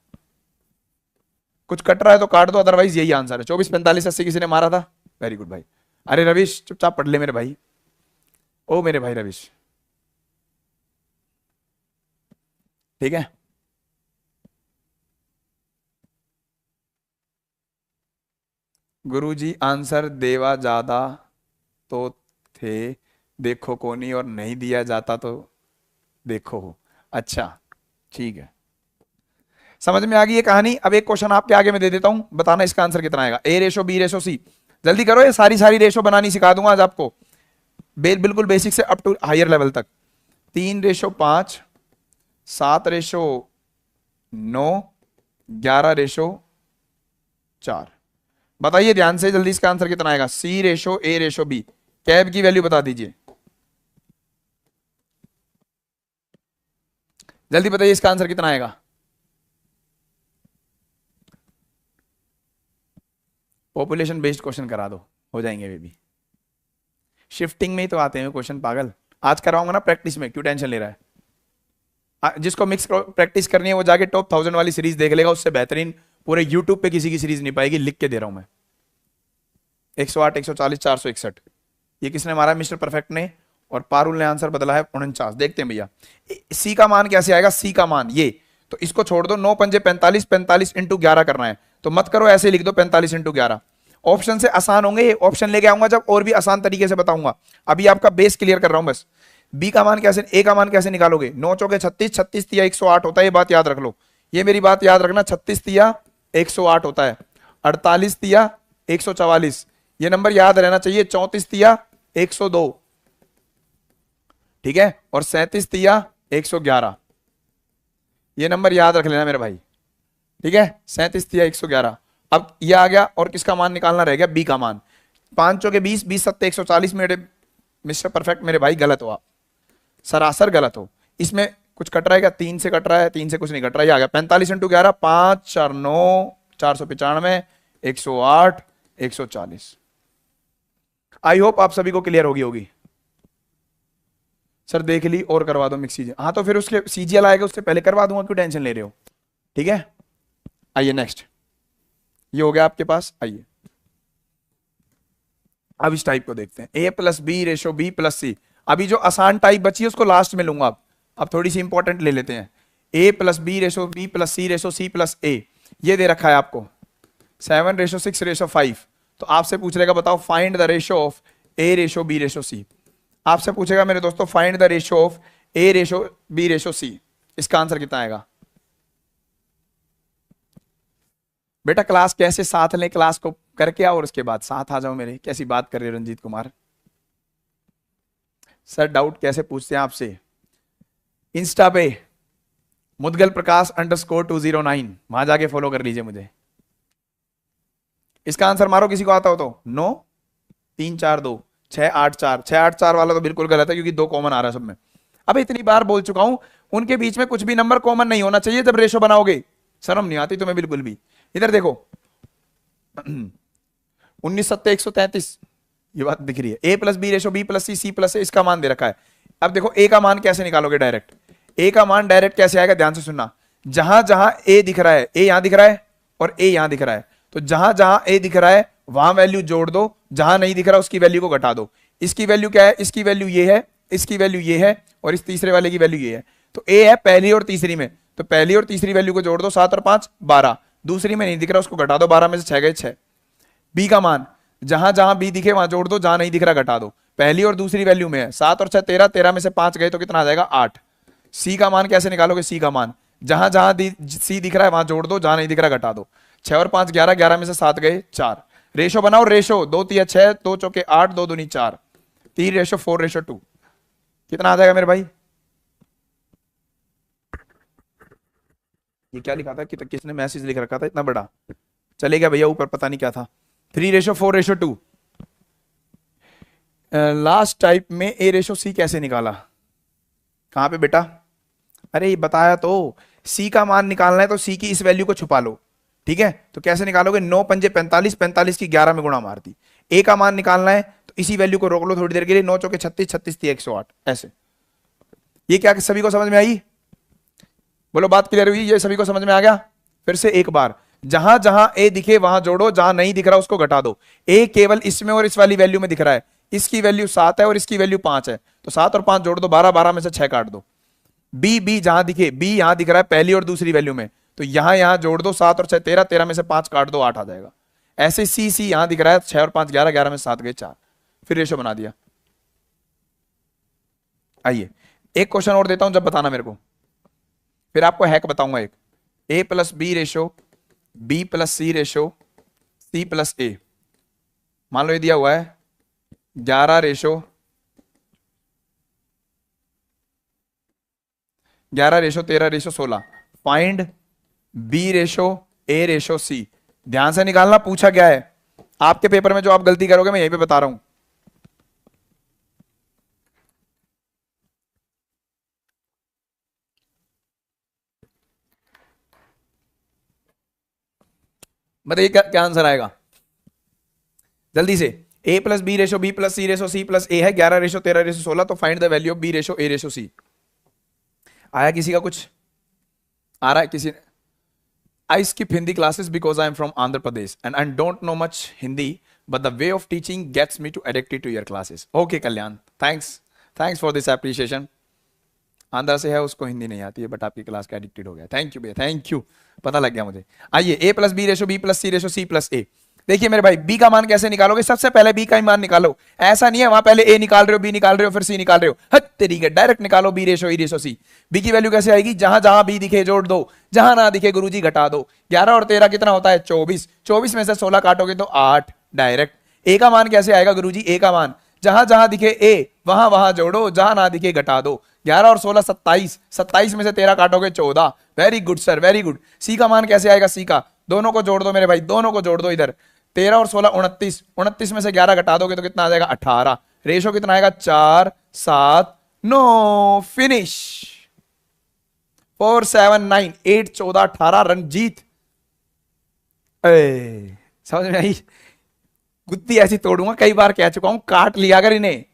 कुछ कट रहा है तो काट दो, अदरवाइज यही आंसर है। 24, 45, 80 किसी ने मारा था, वेरी गुड भाई। अरे रविश चुपचाप पढ़ ले मेरे भाई, ओ मेरे भाई रविश, ठीक है। गुरुजी आंसर देवा ज्यादा तो थे, देखो कोनी, और नहीं दिया जाता तो देखो। अच्छा ठीक है, समझ में आ गई ये कहानी। अब एक क्वेश्चन आपके आगे मैं दे देता हूं, बताना इसका आंसर कितना आएगा। ए रेशो बी रेशो सी, जल्दी करो, ये सारी सारी रेशो बनानी सिखा दूंगा आज आपको, बिल्कुल बेसिक से अप टू हायर लेवल तक। 3:5, 7:9, 11:4। बताइए ध्यान से जल्दी, इसका आंसर कितना आएगा। C ratio A ratio B, cab की वैल्यू बता दीजिए, जल्दी बताइए इसका आंसर कितना आएगा। पॉपुलेशन बेस्ड क्वेश्चन करा दो, हो जाएंगे वे भी। शिफ्टिंग में ही तो आते हैं क्वेश्चन पागल, आज कराऊंगा ना प्रैक्टिस में, क्यों टेंशन ले रहा है। जिसको मिक्स प्रैक्टिस करनी है वो जाके टॉप 1000 वाली सीरीज देख लेगा, उससे बेहतरीन पूरे यूट्यूब पे किसी की सीरीज नहीं पाएगी, लिख के दे रहा हूं मैं। 108, 140, 461, ये किसने मारा, मिस्टर परफेक्ट ने, और पारुल ने आंसर बदला है 49। देखते हैं भैया सी का मान कैसे आएगा, सी का मान ये, तो इसको छोड़ दो, 9 पंजे 45, 45 इंटू 11 करना है, तो मत करो, ऐसे लिख दो 45 इंटू 11। ऑप्शन से आसान होंगे ये, ऑप्शन लेके आऊंगा जब और भी आसान तरीके से बताऊंगा, अभी आपका बेस क्लियर कर रहा हूं बस। बी का मान कैसे, ए का मान कैसे निकालोगे, 9 चौके 36, 36 तिया 108 होता है, ये बात याद रख लो, ये मेरी बात याद रखना, 36 तिया 108 होता है, 48 तिया 144, ये नंबर याद रहना चाहिए, 34 तिया 102, ठीक है, और 37 तिया 111, ये नंबर याद रख लेना मेरे भाई, ठीक है, 37 तिया 111। अब ये आ गया, और किसका मान निकालना रह गया, बी का मान। 5 चौके 20, 20 सत्ते 140, मेरे मिस्टर परफेक्ट मेरे भाई गलत हो आप, सरासर गलत हो, इसमें कुछ कट रहा है क्या, 3 से कट रहा है, 3 से कुछ नहीं कट रहा है, ये आ गया 45 इंटू 11, 5 4 9, 495, 108, 140। आई होप आप सभी को क्लियर होगी। सर देख ली और करवा दो मिक्स सीजीएल, हाँ तो फिर उसके सीजीएल आएगा उससे पहले करवा दूंगा, क्यों टेंशन ले रहे हो, ठीक है। आइए नेक्स्ट, ये हो गया आपके पास। आइए अब इस टाइप को देखते हैं, A plus B ratio B plus C. अभी जो आसान टाइप बची है उसको लास्ट में लूंगा, अब थोड़ी सी इंपॉर्टेंट ले लेते हैं। A plus B ratio B plus C ratio C plus A, ये दे रखा है आपको 7:6:5। तो आपसे पूछ लेगा बताओ find the ratio of A ratio B ratio C. आपसे पूछेगा मेरे दोस्तों find the ratio of A ratio B ratio C, इसका आंसर कितना आएगा। बेटा क्लास कैसे साथ लें, क्लास को करके आओ और उसके बाद साथ आ जाओ मेरे, कैसी बात कर रहे हो रंजीत कुमार। सर डाउट कैसे पूछते हैं आपसे, इंस्टा पे मुदगल प्रकाश _209, वहां जाके फॉलो कर लीजिए मुझे। इसका आंसर मारो किसी को आता हो तो, 9 3 4 2 6 8 4, 6 8 4 वाला तो बिल्कुल गलत है क्योंकि 2 कॉमन आ रहा है सब में। अब इतनी बार बोल चुका हूं, उनके बीच में कुछ भी नंबर कॉमन नहीं होना चाहिए जब रेशो बनाओगे, शर्म नहीं आती तुम्हें बिल्कुल भी। इधर देखो 19 सत्ते 133, ये बात दिख रही है। A plus B ratio B plus C C plus A, इसका मान दे रखा है। अब देखो ए का मान कैसे निकालोगे डायरेक्ट, ए का मान डायरेक्ट कैसे आएगा, ध्यान से सुनना। जहां जहां ए दिख रहा है, ए यहां दिख रहा है और ए यहां दिख रहा है, तो जहां जहां ए दिख रहा है वहां वैल्यू जोड़ दो, जहां नहीं दिख रहा उसकी वैल्यू को घटा दो। इसकी वैल्यू क्या है, इसकी वैल्यू ये है, इसकी वैल्यू ये है, और इस तीसरे वाले की वैल्यू ये है। तो ए है पहली और तीसरी में, तो पहली और तीसरी वैल्यू को जोड़ दो, 7 और 5 12, दूसरी में नहीं दिख रहा उसको घटा दो, 12 में से 6 गए 6। बी का मान जहां जहां बी दिखे वहां जोड़ दो, जहां नहीं दिख रहा घटा दो, पहली और दूसरी वैल्यू में है, 7 और 6 13, 13 में से 5 गए तो कितना आ जाएगा 8। सी का मान कैसे निकालोगे, सी का मान जहां जहां सी दिख रहा है वहां जोड़ दो, जहां नहीं दिख रहा घटा दो। 6 और 5 11, 11 में से 7 गए 4। रेशो बनाओ, रेशो 2 3 6, 2 चौके 8, 2 दूनी 4, 3:4:2, कितना आ जाएगा मेरे भाई। ये क्या लिखा था कि किसने मैसेज लिख रखा था इतना बड़ा, चलेगा भैया ऊपर पता नहीं क्या था। 3:4:2। लास्ट टाइप में A:C कैसे निकाला, कहां पे बेटा? अरे ये बताया तो, C का मान निकालना है तो C की इस वैल्यू को छुपा लो, ठीक है? तो कैसे निकालोगे? 9 पंजे 45, 45 की 11 में गुणा मार दी। A का मान निकालना है तो इसी वैल्यू को रोक लो थोड़ी देर के लिए, 9 चौके 36, 36 थी 108, ऐसे। ये क्या सभी को समझ में आई? बोलो बात क्लियर हुई? ये सभी को समझ में आ गया? फिर से एक बार, जहां जहां ए दिखे वहां जोड़ो, जहां नहीं दिख रहा उसको घटा दो। ए केवल इसमें और इस वाली वैल्यू में दिख रहा है, इसकी वैल्यू 7 है और इसकी वैल्यू 5 है, तो 7 और 5 जोड़ दो, 12, 12 में से 6 काट दो। बी जहां दिखे, बी यहां दिख रहा है पहली और दूसरी वैल्यू में, तो यहां जोड़ दो, 7 और 6 13, 13 में से 5 काट दो, 8 आ जाएगा। ऐसे सी यहां दिख रहा है 6 और 5 11, 11 में 7 गए 4, फिर रेशो बना दिया। आइए एक क्वेश्चन और देता हूं, जब बताना मेरे को, फिर आपको हैक बताऊंगा एक। A+B ratio, B+C ratio, C+A। मान लो ये दिया हुआ है 11:13:16। Find B:A:C। ध्यान से निकालना, पूछा गया है आपके पेपर में, जो आप गलती करोगे मैं यहीं पे बता रहा हूं। बताइए क्या क्या आंसर आएगा जल्दी से। A+B ratio, B+C ratio, C+A है 11:13:16, तो find the value of B:A:C। आया किसी का कुछ? आ रहा है किसी ने? I skip Hindi classes because I am from Andhra Pradesh and I don't know much Hindi, but the way of teaching gets me to addicted to your classes. Okay Kalyan, thanks for this appreciation. Andhra से है, उसको हिंदी नहीं आती है, but आपकी class का addicted हो गया। थैंक यू भैया, थैंक यू, पता लग गया मुझे। आइए A+B ratio, B+C ratio, C+A। देखिए मेरे भाई, B का मान कैसे निकालोगे? सबसे पहले B का ही मान निकालो। ऐसा नहीं है वहां पहले A निकाल रहे हो, B निकाल रहे हो, फिर C निकाल रहे हो, हद तरीके, डायरेक्ट निकालो B ratio, E ratio C। B की वैल्यू कैसे आएगी? जहां जहां B दिखे जोड़ दो, जहां ना दिखे गुरुजी घटा दो। 11 और 13 कितना होता है? 24, 24 में से 16 काटोगे तो 8, डायरेक्ट। A का मान कैसे आएगा गुरुजी? A का मान जहां जहां दिखे A वहां वहां जोड़ो, जहां ना दिखे घटा दो। 11 और 16 27, 27 में से 13 काटोगे 14। Very good sir, very good. C का मान कैसे आएगा? C का दोनों को जोड़ दो मेरे भाई, दोनों को जोड़ दो इधर। 13 और 16 29, 29 में से 11 घटा दोगे तो कितना आ जाएगा? 18। रेशो कितना आएगा? 4 7 9। फिनिश। 4 7 9 8 14 18। रंजीत समझ में आई? गुत्ती ऐसी तोड़ूंगा, कई बार कह चुका हूं, काट लिया अगर इन्हें।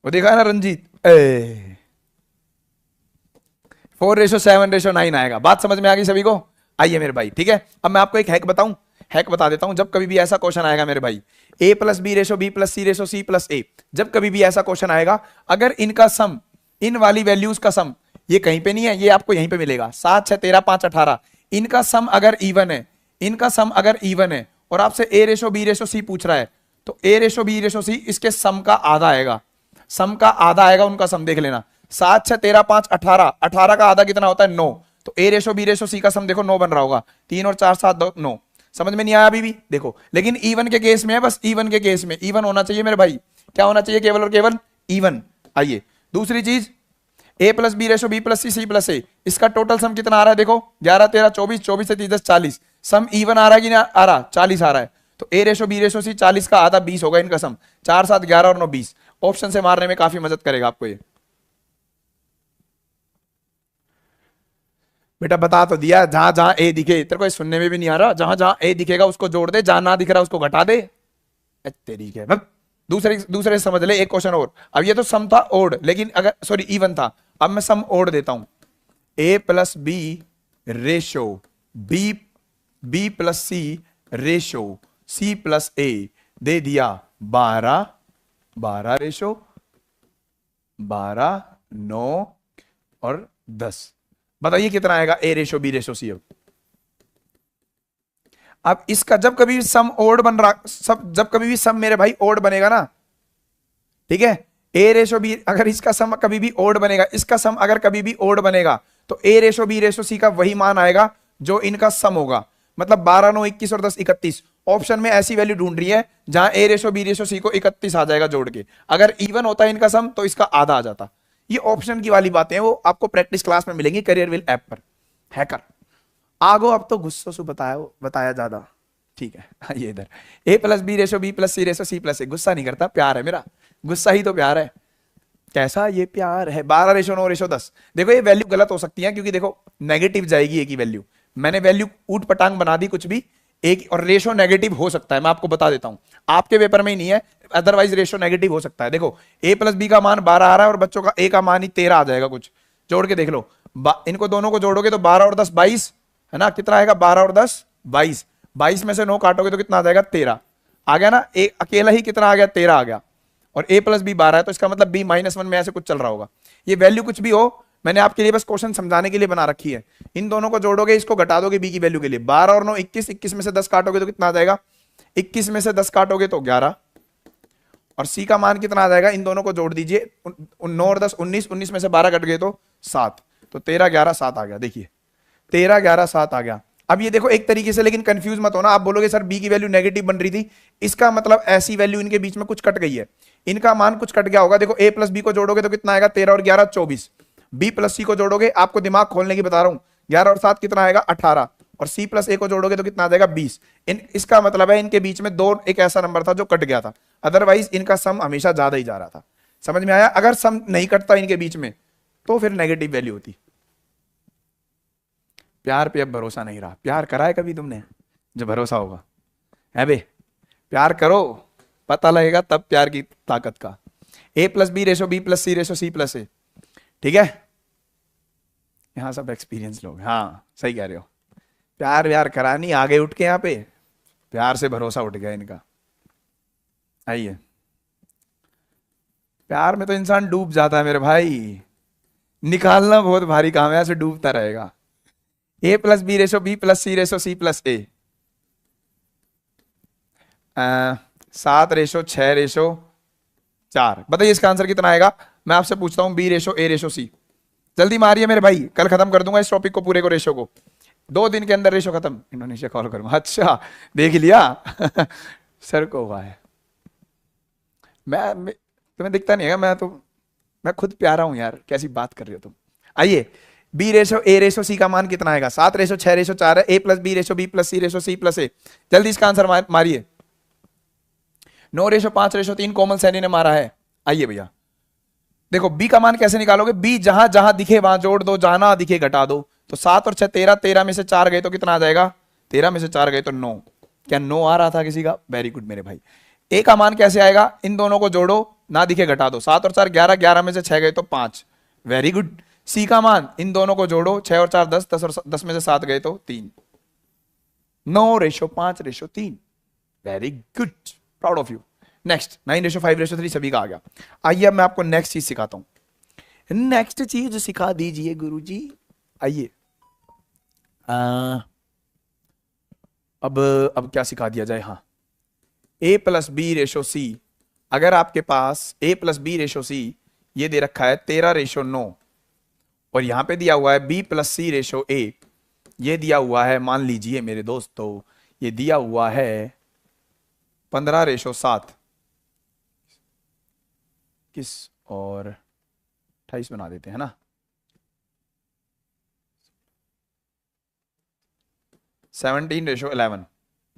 वो देखा है ना रंजीत? 4:7:9 आएगा। बात समझ में आ गई सभी को? आइए मेरे भाई, ठीक है। अब मैं आपको एक हैक बताऊं, हैक बता देता हूं। जब कभी भी ऐसा क्वेश्चन आएगा मेरे भाई, A+B ratio, B+C ratio, C+A, जब कभी भी ऐसा क्वेश्चन आएगा, अगर इनका सम, इन वाली वैल्यूज का सम, ये कहीं पे नहीं है, ये आपको यहीं पे मिलेगा। 7 6 13 5 18। इनका सम अगर इवन है, इनका सम अगर इवन है, और आपसे A ratio, B ratio, C पूछ रहा है, तो A ratio, B ratio, C इसके सम का आधा आएगा, सम का आधा आएगा उनका सम। देख लेना, 7 6 13 5 18, 18 का आधा कितना होता है? 9। तो A ratio, B ratio, C का सम देखो 9 बन रहा होगा। 3 और 4 7 2 9। समझ में नहीं आया अभी भी? देखो, लेकिन इवन के केस में है, बस इवन के केस में इवन होना चाहिए मेरे भाई। क्या होना चाहिए? केवल और केवल इवन। आइए दूसरी चीज, A+B रेशो, B+C C+A, इसका टोटल सम कितना आ रहा है? देखो 11 13 24, 24 से 30 10 40। सम इवन आ रहा है कि नहीं आ रहा? 40 आ रहा है। तो A ratio, B ratio, C 40 का आधा 20 होगा इनका सम। 4 7 11 और 9 20। ऑप्शन से मारने में काफी मदद करेगा आपको ये। बेटा बता तो दिया, जहां जहां ए दिखे, तेरे को सुनने में भी नहीं आ रहा, जहां जहां ए दिखेगा उसको जोड़ दे, जहां ना दिख रहा उसको घटा दे। तेरी है। दूसरे दूसरे से समझ ले। एक क्वेश्चन और। अब ये तो सम था ओड, लेकिन अगर सॉरी इवन था, अब मैं सम ओड देता हूं। A+B ratio, B+C ratio, C+A दे दिया 12 12 रेशो, 12 9 और 10। बताइए कितना आएगा A ratio, B ratio, C। अब इसका जब कभी भी सम ओड बन रहा, सब जब कभी भी सम मेरे भाई ओड बनेगा ना, ठीक है, A रेशो B, अगर इसका सम कभी भी ओड बनेगा, इसका सम अगर कभी भी ओड बनेगा, तो A ratio B ratio C का वही मान आएगा जो इनका सम होगा। मतलब 12 9 21 और 10 31। ऑप्शन में ऐसी वैल्यू ढूंढ रही है जहां A ratio B ratio C को 31 आ जाएगा जोड़ के। अगर इवन होता है इनका सम तो इसका आधा आ जाता। ये ऑप्शन की वाली बातें हैं, वो आपको प्रैक्टिस क्लास में मिलेंगी करियर विल ऐप पर। हैकर आगो, अब तो गुस्सों से बताया ज्यादा, ठीक है। ये इधर a plus B ratio B plus C ratio C plus A, गुस्सा नहीं करता, प्यार है मेरा, गुस्सा ही तो प्यार है। कैसा ये प्यार है, 12 रेशो 9 रेशो 10। देखो ये वैल्यू गलत हो सकती है, क्योंकि देखो नेगेटिव जाएगी एक ही वैल्यू, मैंने वैल्यू ऊट पटांग बना दी कुछ भी एक, और रेशो नेगेटिव हो सकता है, मैं आपको बता देता हूं, आपके पेपर में ही नहीं है, अदरवाइज रेशो नेगेटिव हो सकता है। देखो a प्लस बी का मान 12 आ रहा है और बच्चों का a का मान ही 13 आ जाएगा, कुछ जोड़ के देख लो, इनको दोनों को जोड़ोगे तो 12 और 10 22 है ना, कितना आएगा 12 और 10 22, 22 में से 9 काटोगे तो कितना आ जाएगा 13 आ गया ना, एक अकेला ही कितना आ गया 13 आ गया, और a प्लस बी 12 है, तो इसका मतलब b माइनस 1 में ऐसे कुछ चल रहा होगा। ये वैल्यू कुछ भी हो, मैंने आपके लिए बस क्वेश्चन समझाने के लिए बना रखी है। इन दोनों को जोड़ोगे, इसको घटा दोगे b की वैल्यू के लिए, 12 और 9 21, 21 में से 10 काटोगे तो कितना आ जाएगा, 21 में से 10 काटोगे तो 11, और c का मान कितना आ जाएगा, इन दोनों को जोड़ दीजिए, 9 और 10 19, 19 में से 12 कट गए तो 7, तो 13 11 7 आ गया, देखिए 13 11 7 आ गया। अब ये देखो एक तरीके से, लेकिन कंफ्यूज मत होना, आप बोलोगे सर बी की वैल्यू नेगेटिव बन रही थी, इसका मतलब ऐसी वैल्यू इनके बीच में कुछ कट गई है, इनका मान कुछ कट गया होगा। देखो a प्लस बी को जोड़ोगे तो कितना आएगा 13 और 11 24, b प्लस सी को जोड़ोगे, आपको दिमाग खोलने की बता रहा हूं, 11 और 7 कितना आएगा 18, और c प्लस ए को जोड़ोगे तो कितना आ जाएगा 20। इसका मतलब है इनके बीच में दो एक ऐसा नंबर था जो कट गया था, अदरवाइज इनका सम हमेशा ज्यादा ही जा रहा था। समझ में आया? अगर सम नहीं कटता इनके बीच में तो फिर नेगेटिव वैल्यू होती। प्यार पे अब भरोसा नहीं रहा। प्यार करा है कभी तुमने जो भरोसा होगा? है बे, प्यार करो, पता लगेगा तब प्यार की ताकत का। a plus B ratio B plus C ratio C plus A, ठीक है? यहां सब एक्सपीरियंस लोग, हाँ सही कह रहे हो। प्यार व्यार करा नहीं, आगे उठ के यहां पे प्यार से भरोसा उठ गया इनका। आइए, प्यार में तो इंसान डूब जाता है मेरे भाई, निकालना बहुत भारी काम है, ऐसे डूबता रहेगा। a plus B ratio B plus C ratio C plus A, 7 ratio 6 ratio 4, बताइए इसका आंसर कितना आएगा? मैं आपसे पूछता हूं b ratio a ratio c, जल्दी मारिए मेरे भाई, कल खत्म कर दूंगा इस टॉपिक को पूरे को, रेशो को 2 दिन के अंदर रेशो खत्म। इंडोनेशिया कॉल करूंगा, अच्छा देख लिया सर को हुआ है। मैं तुम्हें दिखता नहीं है, मैं खुद प्यारा हूं यार, कैसी बात कर रहे हो तुम। आइए, b ratio a ratio c का मान कितना आएगा? 7 रेशो 6 रेशो 4 है, a plus B ratio B plus C ratio C plus A, जल्दी इसका आंसर मारिए। 9 रेशो 5 रेशो 3 कोमल सैनी ने मारा है। आइए भैया, देखो b का मान कैसे निकालोगे? b जहां जहां दिखे वहां जोड़ दो, जहां ना दिखे घटा दो, तो 7 और 6 13, 13 में से 4 गए तो कितना आ जाएगा? 13 में से 4 गए तो 9। क्या 9 आ रहा था किसी का? वेरी गुड मेरे भाई। a का मान कैसे आएगा? इन दोनों को जोड़ो, ना दिखे घटा दो, 7 और 4 11, 11 में से 6 गए तो 5, वेरी गुड। c का मान इन दोनों को जोड़ो, 6 और 4 10, 10 और 10 में से 7 गए तो 3, 9 ratio 5 ratio 3, very good, proud of you. Next 9 ratio 5 ratio 3 सभी का आ गया। आइए अब मैं आपको नेक्स्ट चीज सिखाता हूं, नेक्स्ट चीज सिखा दीजिए गुरुजी। आइए, अब क्या सिखा दिया जाए? हाँ, a प्लस बी रेशो सी, अगर आपके पास a प्लस बी रेशो सी ये दे रखा है 13 रेशो 9, और यहां पे दिया हुआ है b plus C ratio a, ये दिया हुआ है, मान लीजिए मेरे दोस्तों ये दिया हुआ है 15 रेशो 7, किस और 28 बना देते हैं ना, 17 रेशो 11,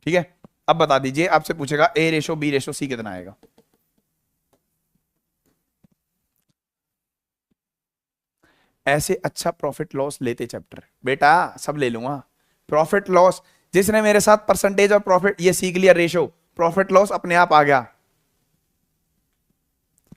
ठीक है? अब बता दीजिए, आपसे पूछेगा a रेशो बी रेशो सी कितना आएगा? ऐसे अच्छा प्रॉफिट लॉस लेते चैप्टर बेटा, सब ले लूंगा। प्रॉफिट लॉस, जिसने मेरे साथ परसेंटेज और प्रॉफिट ये सीख लिया, रेशो प्रॉफिट लॉस अपने आप आ गया।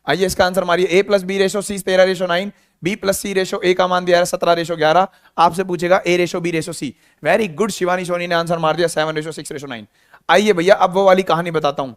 आइए इसका आंसर मारिए। a plus B ratio C 13 ratio 9, b plus C ratio a का मान दिया है 17 रेशो 11, आपसे पूछेगा a ratio B ratio C. Very good, Shivani Soni ने आंसर मार दिया 7 रेशो 6 रेशो 9। आइए भैया, अब वो वाली कहानी बताता हूं,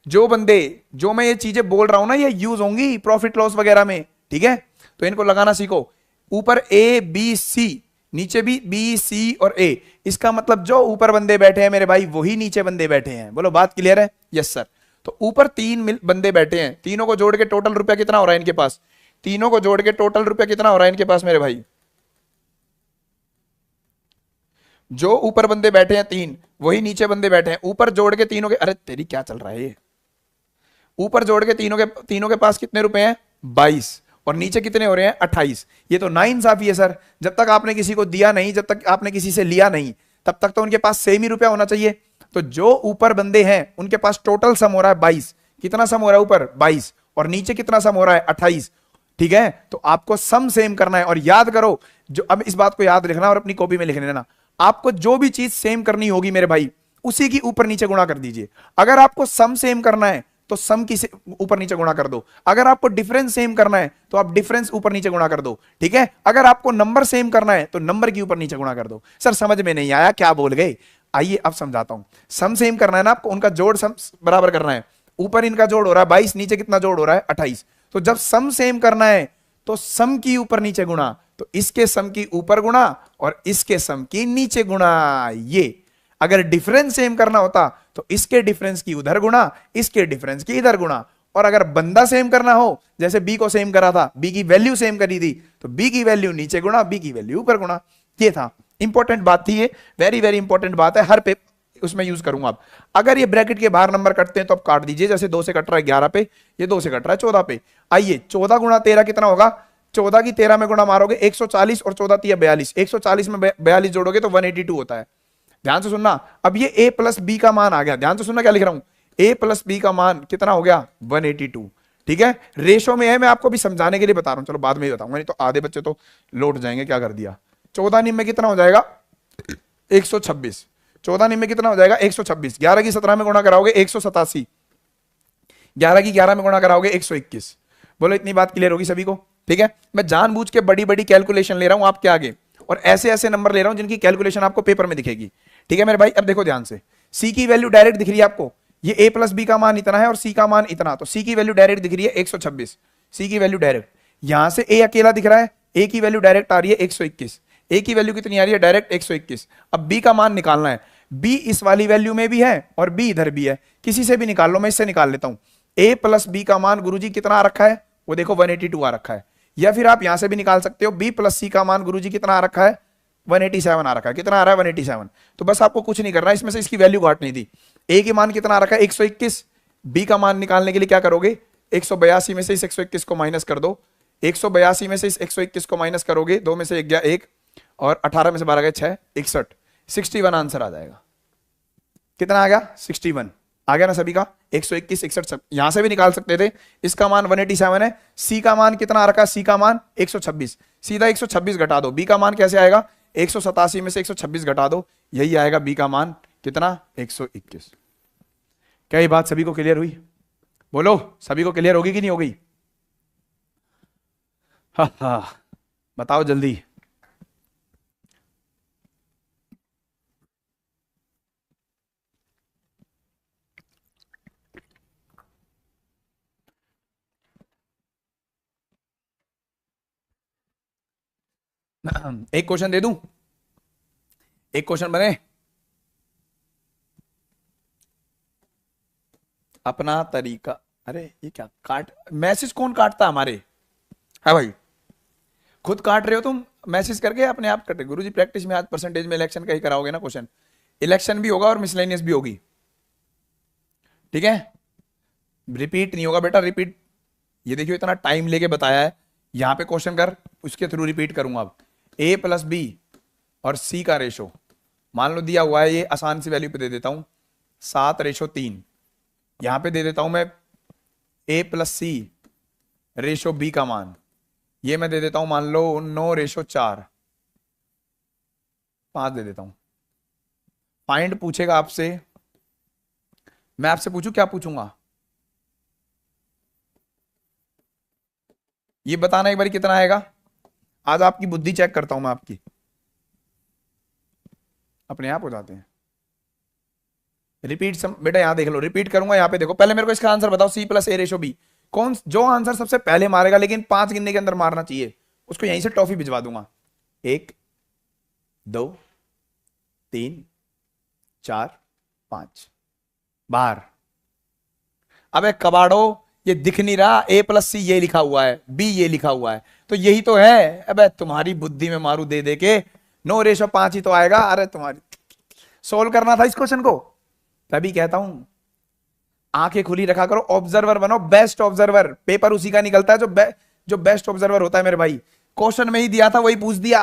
जो मैं ये चीजें बोल रहा हूं ना, ये यूज होंगी प्रॉफिट लॉस वगैरह में, ठीक है? तो इनको लगाना सीखो। ऊपर a b c, नीचे भी b c और a, इसका मतलब जो ऊपर बंदे बैठे हैं मेरे भाई वही नीचे बंदे बैठे हैं। बोलो बात क्लियर है? Yes sir. तो ऊपर 3 बंदे बैठे हैं, तीनों को जोड़ के टोटल रुपया कितना हो रहा है इनके पास? तीनों को जोड़ के टोटल रुपया कितना हो रहा है इनके पास मेरे भाई? जो ऊपर बंदे बैठे हैं 3, वही नीचे बंदे बैठे हैं, ऊपर जोड़ के तीनों के, अरे तेरी क्या चल रहा है ये, ऊपर जोड़ के तीनों के पास कितने रुपए हैं? 22, और नीचे कितने हो रहे हैं 28। ये तो नाइंसाफी है सर, जब तक आपने किसी को दिया नहीं, जब तक आपने किसी से लिया नहीं, तब तक तो उनके पास सेम ही रुपया होना चाहिए। तो जो ऊपर बंदे हैं उनके पास टोटल सम हो रहा है 22। कितना सम हो रहा है ऊपर 22, और नीचे कितना सम हो रहा है 28। ठीक है, तो आपको सम सेम करना है। और याद करो, जो अब इस बात को याद रखना और अपनी कॉपी में लिख लेना, आपको जो भी चीज सेम करनी होगी मेरे भाई, उसी की ऊपर नीचे गुणा कर दीजिए। अगर आपको सम सेम करना है तो सम की ऊपर नीचे गुणा कर दो, अगर आपको डिफरेंस सेम करना है तो आप डिफरेंस ऊपर नीचे गुणा कर दो। ठीक है, अगर आपको नंबर सेम करना है तो नंबर की ऊपर नीचे गुणा कर दो। सर समझ में नहीं आया, क्या बोल गए? आइए अब समझाता हूं। सम सेम करना है ना आपको, उनका जोड़ सम बराबर करना है। ऊपर इनका जोड़ हो रहा है 22, नीचे कितना जोड़ हो रहा है 28। तो जब सम सेम करना है तो सम की ऊपर नीचे गुणा, तो इसके सम की ऊपर गुणा और इसके सम की नीचे गुणा। ये अगर डिफरेंस सेम करना होता तो इसके डिफरेंस की उधर गुणा, इसके डिफरेंस की इधर गुणा। और अगर बंदा सेम करना हो, जैसे बी को सेम करा था, बी की वैल्यू सेम करी थी, तो बी की वैल्यू नीचे गुणा, बी की वैल्यू ऊपर गुणा। ये था, इंपॉर्टेंट बात थी ये, वेरी वेरी इंपॉर्टेंट बात है, हर पे उसमें यूज करूंगा। अब अगर ये ब्रैकेट के बाहर नंबर कटते हैं तो अब काट दीजिए। जैसे 2 से कट रहा है 11 पे, ये 2 से कट रहा है 14 पे। आइए 14 गुणा 13 कितना होगा? 14 की 13 में गुणा मारोगे 140, और 14 3 42, 140 में 42 जोड़ोगे तो 182 होता है। ध्यान से सुनना, अब ये a प्लस बी का मान आ गया। ध्यान से सुनना क्या लिख रहा हूं, a प्लस बी का मान कितना हो गया? 182। ठीक है, रेशो में है, मैं आपको भी समझाने के लिए बता रहा हूं, चलो बाद में ही बताऊंगा, नहीं तो आधे बच्चे तो लौट जाएंगे क्या कर दिया। 14 निम में कितना हो जाएगा? 126। 14 निम में कितना हो जाएगा? 126। 11 की 17 में गुणा कराओगे 187। 11 की 11 में गुणा कराओगे 121। बोलो इतनी बात क्लियर होगी सभी को? ठीक है, मैं जानबूझ के बड़ी बड़ी कैलकुलेशन ले रहा हूं आपके आगे, और ऐसे ऐसे नंबर ले रहा हूं जिनकी कैलकुलेशन आपको पेपर में दिखेगी। ठीक है मेरे भाई, अब देखो ध्यान से, सी की वैल्यू डायरेक्ट दिख रही है आपको, ये a प्लस बी का मान इतना है और सी का मान इतना, तो सी की वैल्यू डायरेक्ट दिख रही है 126। सी की वैल्यू डायरेक्ट, यहां से a अकेला दिख रहा है, a की वैल्यू डायरेक्ट आ रही है 121। a की वैल्यू कितनी आ रही है? डायरेक्ट 121। अब b का मान निकालना है, b इस वाली वैल्यू में भी है और b इधर भी है, किसी से भी निकाल लो, मैं इससे निकाल लेता हूं। a प्लस बी का मान गुरुजी कितना आ रखा है? वो देखो 182 आ रखा है। या फिर आप यहां से भी निकाल सकते हो, b प्लस सी का मान गुरुजी कितना आ रखा है? 187 आ रखा है। कितना आ रहा है? 187। तो बस आपको कुछ नहीं करना, इसमें से इसकी वैल्यू काटनी थी। a की मान कितना आ रखा है? 121। b का मान निकालने के लिए क्या करोगे? 182 में से इस 121 को माइनस कर दो। 182 में से इस 121 को माइनस करोगे, 2 में से 1 गया 1, और 18 में से 12 गया 6, 61। 61 आंसर आ जाएगा। कितना आ गया? 61 आ गया ना सभी का? 121 61 यहां से भी निकाल सकते थे। इसका मान 187 है। सी का मान कितना आ रखा? सी का मान 126। सीधा 126 घटा दो। बी का मान कैसे आएगा? 187 में से 126 घटा दो, यही आएगा बी का मान कितना? 121। क्या ये बात सभी को क्लियर हुई? बोलो सभी को क्लियर होगी कि नहीं होगी? हा बताओ जल्दी। एक क्वेश्चन दे दूं? एक क्वेश्चन बने? अपना तरीका। अरे ये क्या काट, मैसेज कौन काटता हमारे? है भाई, खुद काट रहे हो तुम मैसेज करके, अपने आप कटे। गुरुजी प्रैक्टिस में आज परसेंटेज में इलेक्शन का ही कराओगे ना क्वेश्चन? इलेक्शन भी होगा और मिसलेनियस भी होगी। ठीक है, रिपीट नहीं होगा बेटा, रिपीट। ये देखियो इतना टाइम लेके बताया है, यहां पे क्वेश्चन कर, उसके थ्रू रिपीट करूंगा। अब a प्लस बी और c का रेशो मान लो दिया हुआ है, ये आसान सी वैल्यू पे दे देता हूं 7:3। यहां पे दे देता हूं मैं a plus C ratio b का मान, ये मैं दे देता हूं मान लो 9:4, 5 दे देता हूं। फाइंड पूछेगा आपसे, मैं आपसे पूछूं, क्या पूछूंगा ये बताना एक बार कितना आएगा। आज आपकी बुद्धि चेक करता हूं मैं आपकी, अपने आप हो जाते हैं। रिपीट बेटा यहां देख लो, रिपीट करूंगा यहां पे देखो। पहले मेरे को इसका आंसर बताओ, सी प्लस ए रेशो बी। कौन जो आंसर सबसे पहले मारेगा, लेकिन 5 गिनने के अंदर मारना चाहिए, उसको यहीं से टॉफी भिजवा दूंगा। 1 2 3 4 5 बाहर। अबे कबाड़ो, ये दिख नहीं रहा? a प्लस सी ये लिखा हुआ है, b ये लिखा हुआ है, तो यही तो है। अबे तुम्हारी बुद्धि में मारू दे दे के, 9:5 ही तो आएगा। अरे तुम्हारी सोल्व करना था इस क्वेश्चन को, तभी कहता हूं आंखें खुली रखा करो, ऑब्जर्वर बनो, बेस्ट ऑब्जर्वर। पेपर उसी का निकलता है जो जो बेस्ट ऑब्जर्वर होता है मेरे भाई, क्वेश्चन में ही दिया था वही पूछ दिया।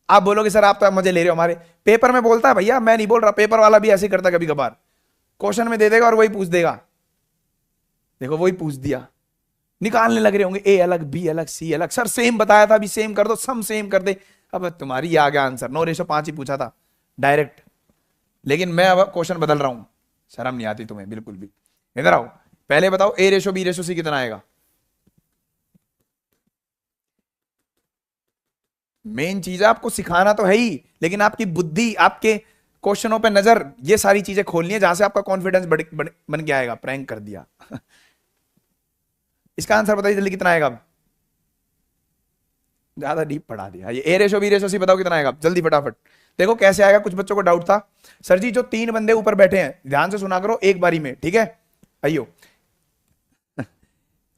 आप बोलोगे सर आप तो मजे ले रहे हो, हमारे पेपर में बोलता है भैया, मैं नहीं बोल रहा, पेपर वाला भी ऐसे ही करता कभी कभार, क्वेश्चन में दे देगा और वही पूछ देगा। देखो वही पूछ दिया, निकालने लग रहे होंगे ए अलग बी अलग सी अलग, सर सेम बताया था अभी सेम कर दो, सम सेम कर दे। अब तुम्हारी ये आ गया आंसर, 9:5 ही पूछा था डायरेक्ट, लेकिन मैं अब क्वेश्चन बदल रहा हूं, शर्म नहीं आती तुम्हें बिल्कुल भी। इधर आओ, पहले बताओ A/B/C कितना आएगा। मेन चीज है आपको सिखाना तो है ही, लेकिन आपकी बुद्धि, आपके क्वेश्चनों पे नजर, ये सारी चीजें खोलनी है जहां से आपका कॉन्फिडेंस बन के आएगा। प्रैंक कर दिया इसका आंसर बताइए जल्दी कितना आएगा। ज्यादा डीप पढ़ा दिया। ये A/B/C बताओ कितना आएगा जल्दी फटाफट। देखो कैसे आएगा, कुछ बच्चों को डाउट था सर जी जो 3 बंदे ऊपर बैठे हैं, ध्यान से सुना करो एक बारी में, ठीक है। आइयो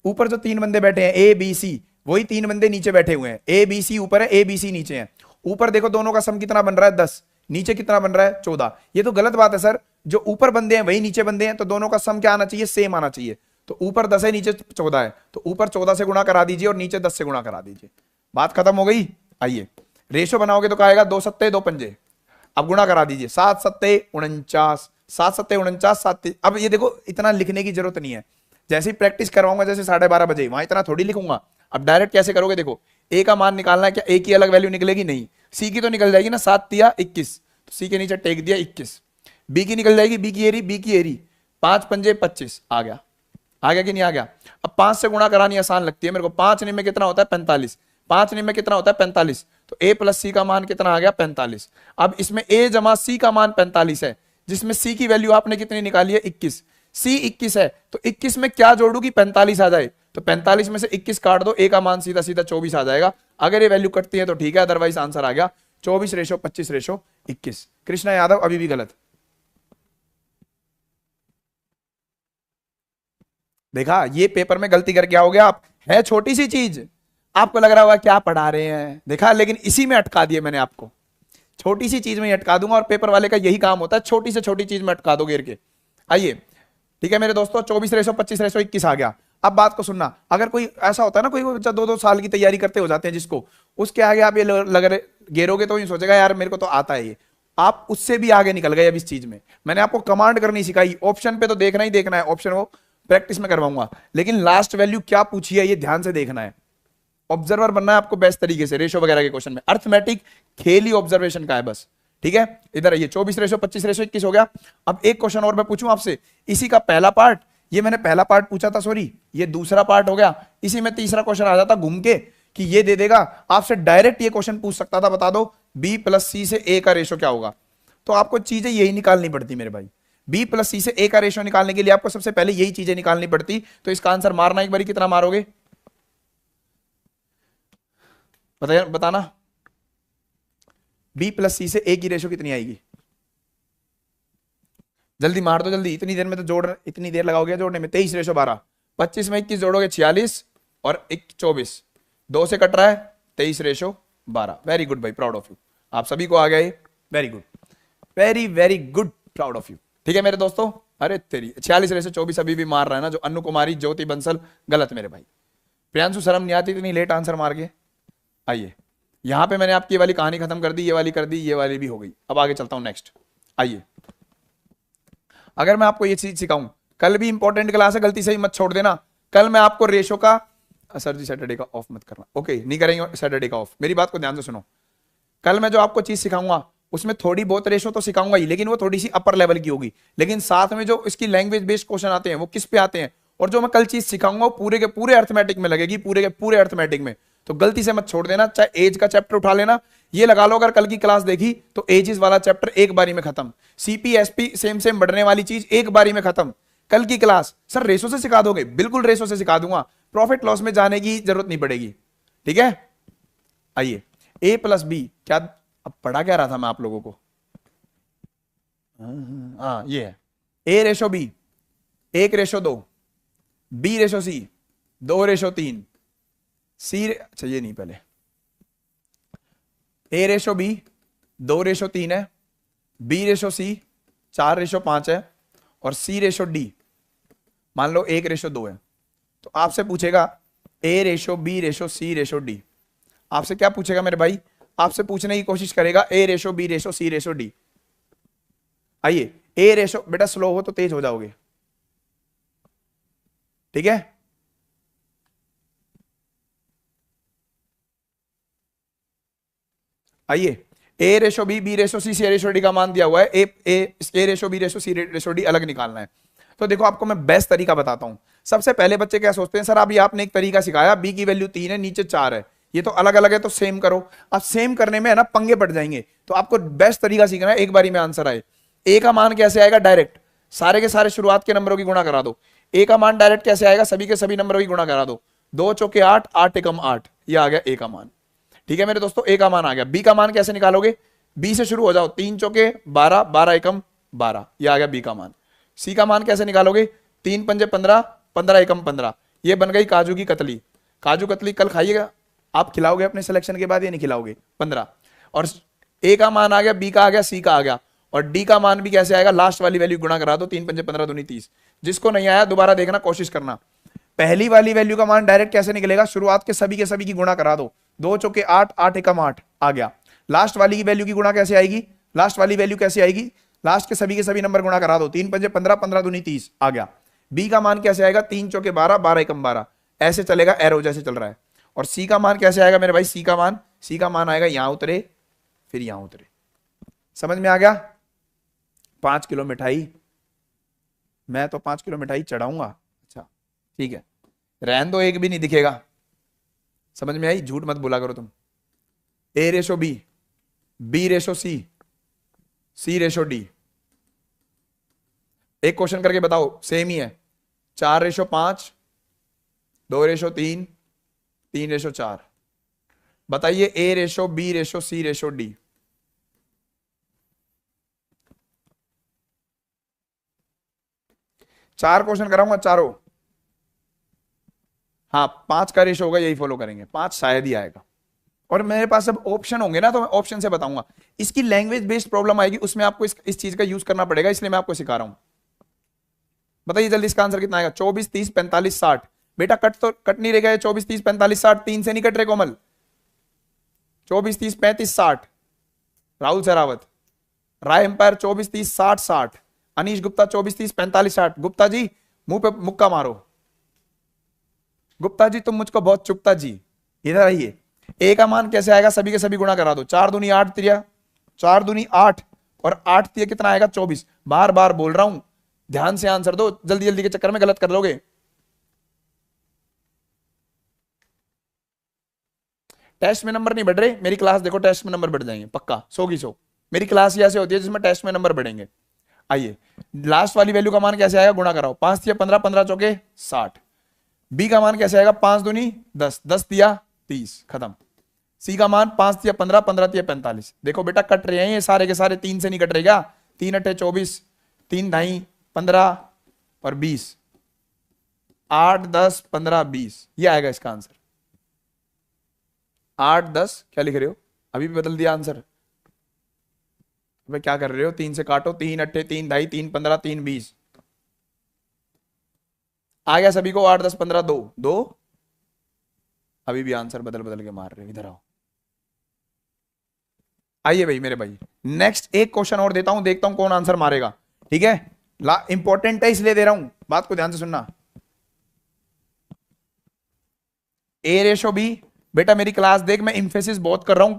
ऊपर जो 3 बंदे बैठे हैं A B C, वही 3 बंदे नीचे बैठे हुए हैं। A B C ऊपर है, A B C नीचे है। ऊपर देखो दोनों का सम कितना बन रहा है 10, नीचे कितना बन रहा है 14। ये तो गलत बात है सर, जो ऊपर बंदे हैं वही नीचे बंदे हैं, तो दोनों का सम क्या आना चाहिए, सेम आना चाहिए। तो ऊपर 10 है नीचे 14 है, तो ऊपर 14 से गुणा करा दीजिए और नीचे 10 से गुणा करा दीजिए, बात खत्म हो गई। आइए रेशो बनाओगे तो क्या आएगा, 2 सत्ते 2 पंजे। अब गुणा करा दीजिए, 7 सत्ते 49, 7 सत्ते 49, 7। अब ये देखो इतना लिखने की जरूरत नहीं है, जैसे ही प्रैक्टिस करवाऊंगा जैसे 12:30 बजे, वहां इतना थोड़ी लिखूंगा। अब डायरेक्ट कैसे करोगे, देखो ए का मान निकालना है, क्या ए की अलग वैल्यू निकलेगी, नहीं। सी की तो निकल जाएगी ना, 7 तिया 21, तो सी के नीचे टेक दिया 21। बी की निकल जाएगी, बी की एरी 5 पंजे 25 आ गया, आ गया कि नहीं आ गया। अब 5 से गुणा करानी आसान लगती है मेरे को, 5 में कितना होता है 45, 5 में कितना होता है 45, तो a प्लस सी का मान कितना आ गया 45। अब इसमें a जमा सी का मान 45 है, जिसमें c की वैल्यू आपने कितनी निकाली है 21, c 21 है, तो 21 में क्या जोड़ू कि 45 आ जाए, तो 45 में से 21 काट दो, a का मान सीधा सीधा 24 आ जाएगा। अगर ये वैल्यू कटती है तो ठीक है, अदरवाइज आंसर आ गया 24/25/21। कृष्णा यादव अभी भी गलत। देखा, ये पेपर में गलती करके आओगे आप, है छोटी सी चीज, आपको लग रहा होगा क्या पढ़ा रहे हैं, देखा, लेकिन इसी में अटका दिया मैंने आपको, छोटी सी चीज में अटका दूंगा। और पेपर वाले का यही काम होता है, छोटी से छोटी चीज में अटका दो गिर के। आइए ठीक है मेरे दोस्तों, 24/25/21 आ गया। अब बात को सुनना, अगर कोई ऐसा होता है ना, कोई बच्चा 2-2 साल की तैयारी करते हो जाते हैं जिसको, उसके आगे आप ये लग गेरोगे तो ये सोचेगा यार मेरे को तो आता है ये, आप उससे भी आगे निकल गए। अब इस चीज में मैंने आपको कमांड करनी सिखाई, ऑप्शन पे तो देखना ही देखना है, ऑप्शन वो प्रैक्टिस में करवाऊंगा, लेकिन लास्ट वैल्यू क्या पूछी है ये ध्यान से देखना है। ऑब्जर्वर बनना है आपको बेस्ट तरीके से, रेशो वगैरह के क्वेश्चन में। अर्थमेटिक खेल ही ऑब्जर्वेशन का है बस, ठीक है। इधर आइए, 24/25/21 हो गया। अब एक क्वेश्चन और मैं पूछूं आपसे, इसी का पहला पार्ट, ये मैंने पहला पार्ट पूछा था, सॉरी ये दूसरा पार्ट हो गया, इसी में तीसरा क्वेश्चन आ जाता घूम के कि ये दे देगा आपसे डायरेक्ट, ये क्वेश्चन पूछ सकता था, बता दो बी प्लस सी से ए का रेशो क्या होगा। तो आपको चीजें यही निकालनी पड़ती मेरे भाई, बी प्लस सी से ए का रेशो निकालने के लिए आपको सबसे पहले यही चीजें निकालनी पड़ती। तो इसका आंसर मारना एक बार, कितना मारोगे बताना, बी प्लस सी से ए की रेशो कितनी आएगी, जल्दी मार दो जल्दी, इतनी देर में तो इतनी देर लगाओगे जोड़ने में। 23/12, 25 में 21 जोड़ोगे 46 और 24, 2 से कट रहा है 23/12। वेरी गुड भाई, प्राउड ऑफ यू, आप सभी को आ गया ये, very good, very very good, proud of you. ठीक है मेरे दोस्तों, अरे तेरी 46/24 अभी भी मार रहा है ना जो अनु कुमारी ज्योति बंसल, गलत मेरे भाई। प्रियांशु शर्म नहीं आती इतनी लेट आंसर मार के। आइए यहां पे मैंने आपकी ये वाली कहानी खत्म कर दी, ये वाली कर दी, ये वाली भी हो गई। अब आगे चलता हूं नेक्स्ट। आइए, अगर मैं आपको ये चीज सिखाऊं, कल भी इंपॉर्टेंट क्लास है, गलती से ही मत छोड़ देना। कल मैं आपको रेशो का, सर जी सैटरडे का ऑफ मत करना, ओके नहीं करेंगे सैटरडे का ऑफ, मेरी बात को ध्यान से सुनो। कल मैं जो आपको चीज सिखाऊंगा उसमें थोड़ी बहुत रेशो तो सिखाऊंगा ही, लेकिन वो थोड़ी सी अपर लेवल की होगी, लेकिन साथ में जो इसकी लैंग्वेज बेस्ड क्वेश्चन आते हैं वो किस पे आते हैं, और जो मैं कल चीज सिखाऊंगा वो पूरे के पूरे अर्थमेटिक में लगेगी, पूरे के पूरे अर्थमेटिक में। तो गलती से मत छोड़ देना, चाहे एज का चैप्टर उठा लेना, ये लगा लो अगर कल की क्लास देखी तो एजेस वाला चैप्टर एक बारी में खत्म, सीपी एसपी सेम सेम बढ़ने वाली चीज एक बारी में खत्म। कल की क्लास सर रेशो से सिखा दोगे, बिल्कुल रेशो से सिखा दूंगा, प्रॉफिट लॉस में जाने की जरूरत नहीं पड़ेगी, ठीक है। आइए, ए प्लस बी, क्या अब पढ़ा क्या रहा था मैं आप लोगों को, हाँ ये है A/B 1/2, B/C 2/3, C, अच्छा ये नहीं, पहले A/B 2/3 है, B/C 4/5 है, और C/D मान लो 1/2 है। तो आपसे पूछेगा ए ratio B ratio C ratio D. आपसे क्या पूछेगा मेरे भाई, आपसे पूछने की कोशिश करेगा ए ratio B ratio C ratio D. आइए, ए रेशो, बेटा स्लो हो तो तेज हो जाओगे, ठीक है। आइए, ए ratio B ratio C ratio D का मान दिया हुआ है, ए ratio B ratio C ratio D अलग निकालना है। तो देखो आपको मैं बेस्ट तरीका बताता हूं। सबसे पहले बच्चे क्या सोचते हैं, सर अभी आपने एक तरीका सिखाया, बी की वैल्यू 3 है, नीचे 4 है, ये तो अलग अलग है तो सेम करो। अब सेम करने में है ना पंगे पड़ जाएंगे, तो आपको बेस्ट तरीका सीखना है, एक बारी में आंसर आए। ए का मान कैसे आएगा, डायरेक्ट सारे के सारे शुरुआत के नंबरों की गुणा करा दो। ए का मान डायरेक्ट कैसे आएगा, सभी के सभी नंबरों की गुणा करा दो, 2 चौके 8, 8 एकम 8, ये आ गया ए का मान। ठीक है मेरे दोस्तों, ए का मान आ गया। बी का मान कैसे निकालोगे, बी से शुरू हो जाओ, 3 चौके 12, 12 एकम 12, ये आ गया बी का मान। सी का मान कैसे निकालोगे, 3 पंजे 15, 15 एकम 15, ये बन गई काजू की कतली। काजू कतली कल खाइएगा आप, खिलाओगे अपने सिलेक्शन के बाद या नहीं खिलाओगे, 15। और ए का मान आ गया, बी का आ गया, सी का आ गया, और डी का मान भी कैसे आएगा, लास्ट वाली वैल्यू गुणा करा दो, 3 पंजे 15 दूनी 30। जिसको नहीं आया दोबारा देखना, कोशिश करना। पहली वाली वैल्यू का मान डायरेक्ट कैसे निकलेगा, शुरुआत के सभी की गुणा करा दो, 2 चौके 8, 8 एकम 8 आ गया। लास्ट वाली की वैल्यू की गुणा कैसे आएगी, लास्ट वाली वैल्यू कैसे आएगी, लास्ट के सभी नंबर गुणा करा दो, 3 पंजे 15, 15 दूनी 30 आ गया। बी का मान कैसे आएगा, 3 चौके 12, 12 एकम 12, ऐसे चलेगा, एरो जैसे चल रहा है। और सी का मान कैसे आएगा मेरे भाई, सी का मान आएगा यहां उतरे फिर यहां उतरे। समझ में आ गया। 5 किलो मिठाई, मैं तो 5 किलो मिठाई चढ़ाऊंगा, अच्छा ठीक है, रहन दो, एक भी नहीं दिखेगा। समझ में आई, झूठ मत बोला करो तुम। ए ratio B ratio C ratio D. एक क्वेश्चन करके बताओ, सेम ही है, 4 रेशो 5, 2 रेशो 3, 3 रेशो 4। बताइए A ratio B ratio C ratio D. चार क्वेश्चन कराऊंगा चारों, हाँ 5 का रेशो होगा, यही फॉलो करेंगे, 5 शायद ही आएगा। और मेरे पास अब ऑप्शन होंगे ना, तो मैं ऑप्शन से बताऊंगा। इसकी लैंग्वेज बेस्ड प्रॉब्लम आएगी, उसमें आपको इस चीज का यूज करना पड़ेगा, इसलिए मैं आपको सिखा रहा हूं। बताइए जल्दी, इसका आंसर कितना आएगा, 24, 30, 45, 60। बेटा कट नहीं रहेगा, 24, 30, 45, 60 3 से नहीं कट रहे कोमल, 24, 30, 35, 60। राहुल सरावत, राय एम्पायर 24, 30, 60, 60। अनीश गुप्ता 24, 30, 45, 60। गुप्ता जी मुंह पे मुक्का मारो, गुप्ता जी तुम मुझको बहुत चुपता जी, इधर आइए। ए का मान कैसे आएगा, सभी के सभी गुणा करा दो, 4 दूनी 8 त्रिया, 4 दूनी 8 और 8 तिया कितना आएगा, 24। बार बार बोल रहा हूं, ध्यान से आंसर दो, जल्दी जल्दी के चक्कर में गलत कर लोगे। टेस्ट में नंबर नहीं बढ़ रहे, मेरी क्लास देखो, टेस्ट में नंबर बढ़ जाएंगे पक्का, 100 की 100। मेरी क्लास ही ऐसे होती है जिसमें टेस्ट में नंबर बढ़ेंगे। आइए, लास्ट वाली वैल्यू का मान कैसे आएगा, गुणा कराओ, 5 तिया 15, 15 चौके 60। बी का मान कैसे आएगा, 5 दूनी 10, 10 तिया 30, खत्म। सी का मान 5 तिया 15, 15 तिया 45। देखो बेटा कट रहे हैं ये सारे के सारे, 3 से नहीं कट रहे क्या, 3 अट्ठे 24, 3 ढाई 15 और 20, 8 10 15 20, ये आएगा इसका आंसर। 8 10 क्या लिख रहे हो, अभी भी बदल दिया आंसर, क्या कर रहे हो, 3 से काटो, 3 अट्ठे 3 ढाई 3 15 3 20 आ गया सभी को, 8 10 15 2 2। अभी भी आंसर बदल बदल के मार रहे हो, इधर आओ। आइए भाई मेरे भाई, नेक्स्ट एक क्वेश्चन और देता हूं, देखता हूं कौन आंसर मारेगा, ठीक है। इंपॉर्टेंट है इसलिए दे रहा हूं, बात को ध्यान से सुनना। ए रेशो बी, बेटा मेरी क्लास देख, मैं इंफेसिस बहुत कर रहा हूं,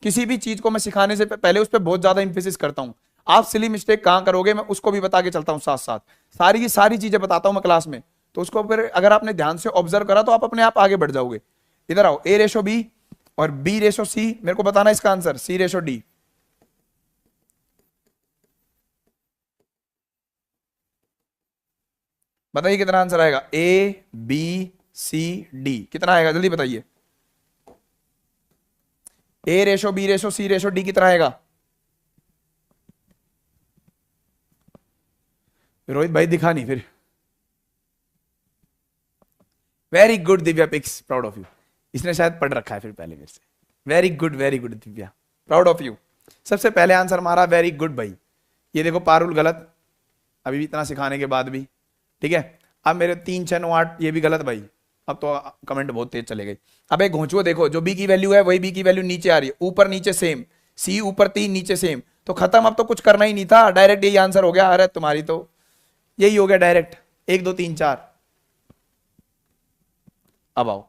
किसी भी चीज को मैं सिखाने से पहले उस पर बहुत ज्यादा इंफेसिस करता हूं। आप सिली मिस्टेक कहां करोगे मैं उसको भी बता के चलता हूं, साथ साथ सारी की सारी चीजें बताता हूं मैं क्लास में, तो उसको अगर आपने ध्यान से ऑब्जर्व करा तो आप अपने आप आगे बढ़ जाओगे। इधर आओ, ए रेशो बी और बी रेशो सी, मेरे को बताना इसका आंसर, सी रेशो डी। बताइए कितना आंसर आएगा, ए बी सी डी कितना आएगा, जल्दी बताइए। A ratio B ratio C ratio D कितना आएगा, रोहित भाई दिखा नहीं फिर। Very good Divya picks, proud of you. इसने शायद पढ़ रखा है फिर पहले मेरे से। Very good Divya, proud of you. सबसे पहले आंसर मारा, वेरी गुड भाई। ये देखो पारुल गलत, अभी भी इतना सिखाने के बाद भी, ठीक है। अब मेरे 3 6 9 8 ये भी गलत भाई, अब तो कमेंट बहुत तेज चले गए। अब एक घोंचुओ देखो, जो बी की वैल्यू है वही बी की वैल्यू नीचे आ रही है, ऊपर नीचे सेम, सी ऊपर 3 नीचे सेम, तो खत्म, अब तो कुछ करना ही नहीं था, डायरेक्ट यही आंसर हो गया। अरे तुम्हारी तो यही हो गया डायरेक्ट, 1 2 3 4। अब आओ,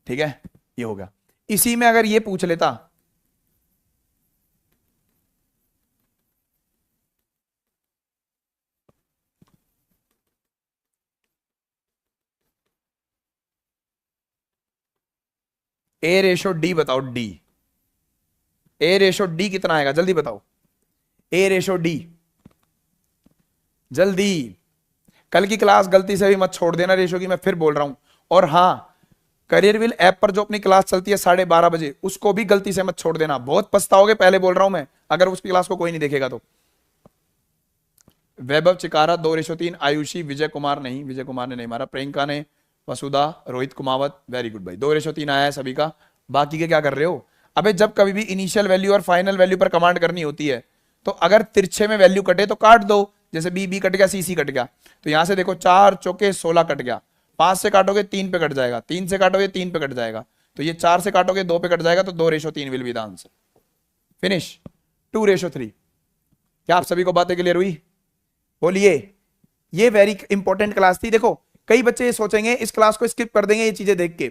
ठीक है, ये हो गया। इसी में अगर ये पूछ लेता, ए रेशो डी बताओ, डी, ए रेशो डी कितना आएगा जल्दी बताओ, ए रेशो डी जल्दी। कल की क्लास गलती से भी मत छोड़ देना रेशो की, मैं फिर बोल रहा हूं। और हाँ, करियर विल ऐप पर जो अपनी क्लास चलती है 12:30 बजे, उसको भी गलती से मत छोड़ देना, बहुत पछताओगे, पहले बोल रहा हूं मैं, अगर उसकी क्लास को कोई नहीं देखेगा तो। वैभव चिकारा 2:3, आयुषी, विजय कुमार नहीं, विजय कुमार ने नहीं मारा, प्रियंका ने, वसुधा, रोहित कुमावत, वेरी गुड भाई, 2:3 आया है सभी का। बाकी के क्या कर रहे हो? अबे जब कभी भी इनिशियल वैल्यू और फाइनल वैल्यू पर कमांड करनी होती है, तो अगर तिरछे में वैल्यू कटे तो काट दो, जैसे बी बी कट गया, सी सी कट गया, तो यहां से देखो 4 चौके 16 कट गया, 5 से काटोगे 3 पे कट जाएगा, 3 से काटोगे 3 पे कट जाएगा, तो ये 4 से काटोगे 2 पे कट जाएगा, तो 2:3 will be the answer. Finish. 2:3। क्या आप सभी को बातें क्लियर हुई? बोलिए। ये वेरी इंपॉर्टेंट क्लास थी। देखो कई बच्चे ये सोचेंगे इस क्लास को स्किप कर देंगे ये चीजें देख के,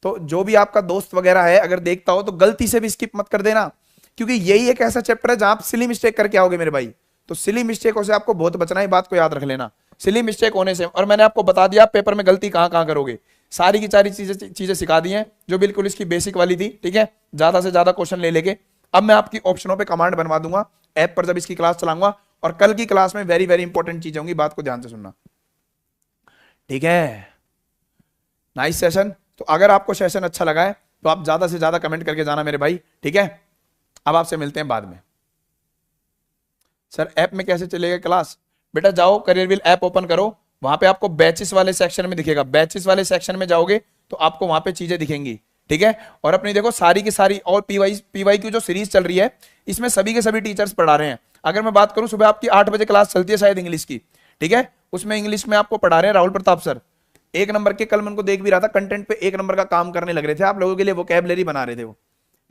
तो जो भी आपका दोस्त वगैरह है अगर देखता हो तो गलती से भी स्किप मत कर देना, क्योंकि यही एक ऐसा चैप्टर है जहां आप सिली मिस्टेक करके आओगे मेरे भाई। तो सिली मिस्टेकों से आपको बहुत बचना है, बात को याद रख लेना, सिली मिस्टेक होने से। और मैंने आपको बता दिया पेपर में गलती कहां कहां करोगे, सारी की सारी चीजें सिखा दी हैं जो बिल्कुल इसकी बेसिक वाली थी, ठीक है, ज्यादा से ज्यादा क्वेश्चन ले लेके। अब मैं आपकी ऑप्शनों पे कमांड बनवा दूंगा ऐप पर जब इसकी क्लास चलाऊंगा, और कल की क्लास में वेरी वेरी इंपॉर्टेंट चीजें होंगी, बात को ध्यान से सुनना, ठीक है। Nice session. तो अगर आपको सेशन अच्छा लगा है तो आप ज्यादा से ज्यादा कमेंट करके जाना मेरे भाई, ठीक है। अब आपसे मिलते हैं बाद में। सर ऐप में कैसे चलेगा क्लास? बेटा जाओ करियर विल ऐप ओपन करो, वहां पे आपको बैचेस वाले सेक्शन में दिखेगा, बैचेस वाले सेक्शन में जाओगे तो आपको वहां पे चीजें दिखेंगी, ठीक है। और अपनी देखो सारी की सारी, और पीवाई की जो सीरीज चल रही है इसमें सभी के सभी टीचर्स पढ़ा रहे हैं। अगर मैं बात करूं, सुबह आपकी 8 बजे क्लास चलती है शायद इंग्लिश की, ठीक है, उसमें इंग्लिश में आपको पढ़ा रहे हैं राहुल प्रताप सर, 1 नंबर के। कल मैं उनको देख भी रहा था, कंटेंट पे 1 नंबर का काम करने लग रहे थे, आप लोगों के लिए वोकैबुलरी बना रहे थे वो,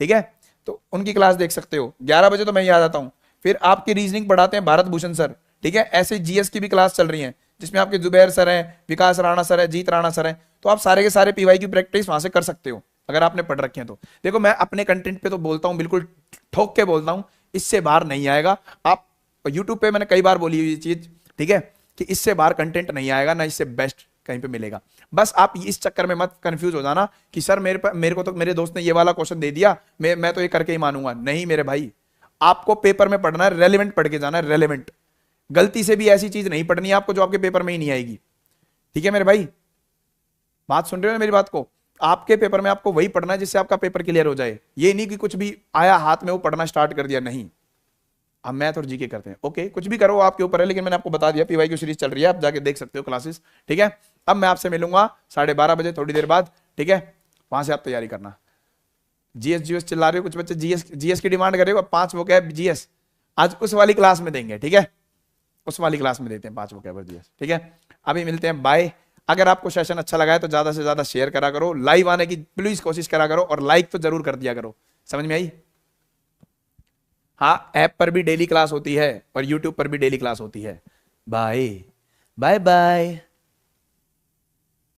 ठीक है। तो उनकी क्लास देख सकते हो। 11 बजे तो मैं यहाँ आता हूँ। फिर आपकी रीजनिंग पढ़ाते हैं भारत भूषण सर, ठीक है। ऐसे जीएस की भी क्लास चल रही है जिसमें आपके जुबैर सर हैं, विकास राणा सर है, जीत राणा सर है, तो आप सारे के सारे पीवाई की प्रैक्टिस वहां से कर सकते हो अगर आपने पढ़ रखे हैं तो। देखो मैं अपने कंटेंट पे तो बोलता हूँ, बिल्कुल ठोक के बोलता हूँ, इससे बाहर नहीं आएगा। आप यूट्यूब पे मैंने कई बार बोली हुई चीज, ठीक है, कि इससे बाहर कंटेंट नहीं आएगा, ना इससे बेस्ट कहीं पे मिलेगा। बस आप इस चक्कर में मत कंफ्यूज हो जाना कि सर मेरे को तो मेरे दोस्त ने ये वाला क्वेश्चन दे दिया, मैं तो ये करके ही मानूंगा। नहीं मेरे भाई, आपको पेपर में पढ़ना है, रेलेवेंट पढ़ के जाना है, रेलेवेंट। गलती से भी ऐसी चीज नहीं पढ़नी है आपको जो आपके पेपर में ही नहीं आएगी, ठीक है मेरे भाई। बात सुन रहे हो ना मेरी बात को? आपके पेपर में आपको वही पढ़ना है जिससे आपका पेपर क्लियर हो जाए। ये नहीं कि कुछ भी आया हाथ में वो पढ़ना स्टार्ट कर दिया, नहीं। हम मैथ और जीके करते हैं, ओके, कुछ भी करो आपके ऊपर है, लेकिन मैंने आपको बता दिया पीवाई की सीरीज चल रही है, आप जाके देख सकते हो क्लासेस, ठीक है। अब मैं आपसे मिलूंगा 12:30 बजे, थोड़ी देर बाद, ठीक है। वहां से आप तैयारी करना। जीएस जीएस चिल्ला रहे हो कुछ बच्चे, जीएस जीएस की डिमांड कर रहे हो, 5 वो क्या जीएस आज उस वाली क्लास में देंगे, ठीक है, उस वाली क्लास में देते हैं 5 वो क्या जीएस, ठीक है। अभी मिलते हैं, बाय। अगर आपको सेशन अच्छा लगा है तो ज्यादा से ज्यादा शेयर करा करो, लाइव आने की प्लीज कोशिश करा करो, और लाइक तो जरूर कर दिया करो। समझ में आई? हाँ, ऐप पर भी डेली क्लास होती है और यूट्यूब पर भी डेली क्लास होती है। Bye bye bye.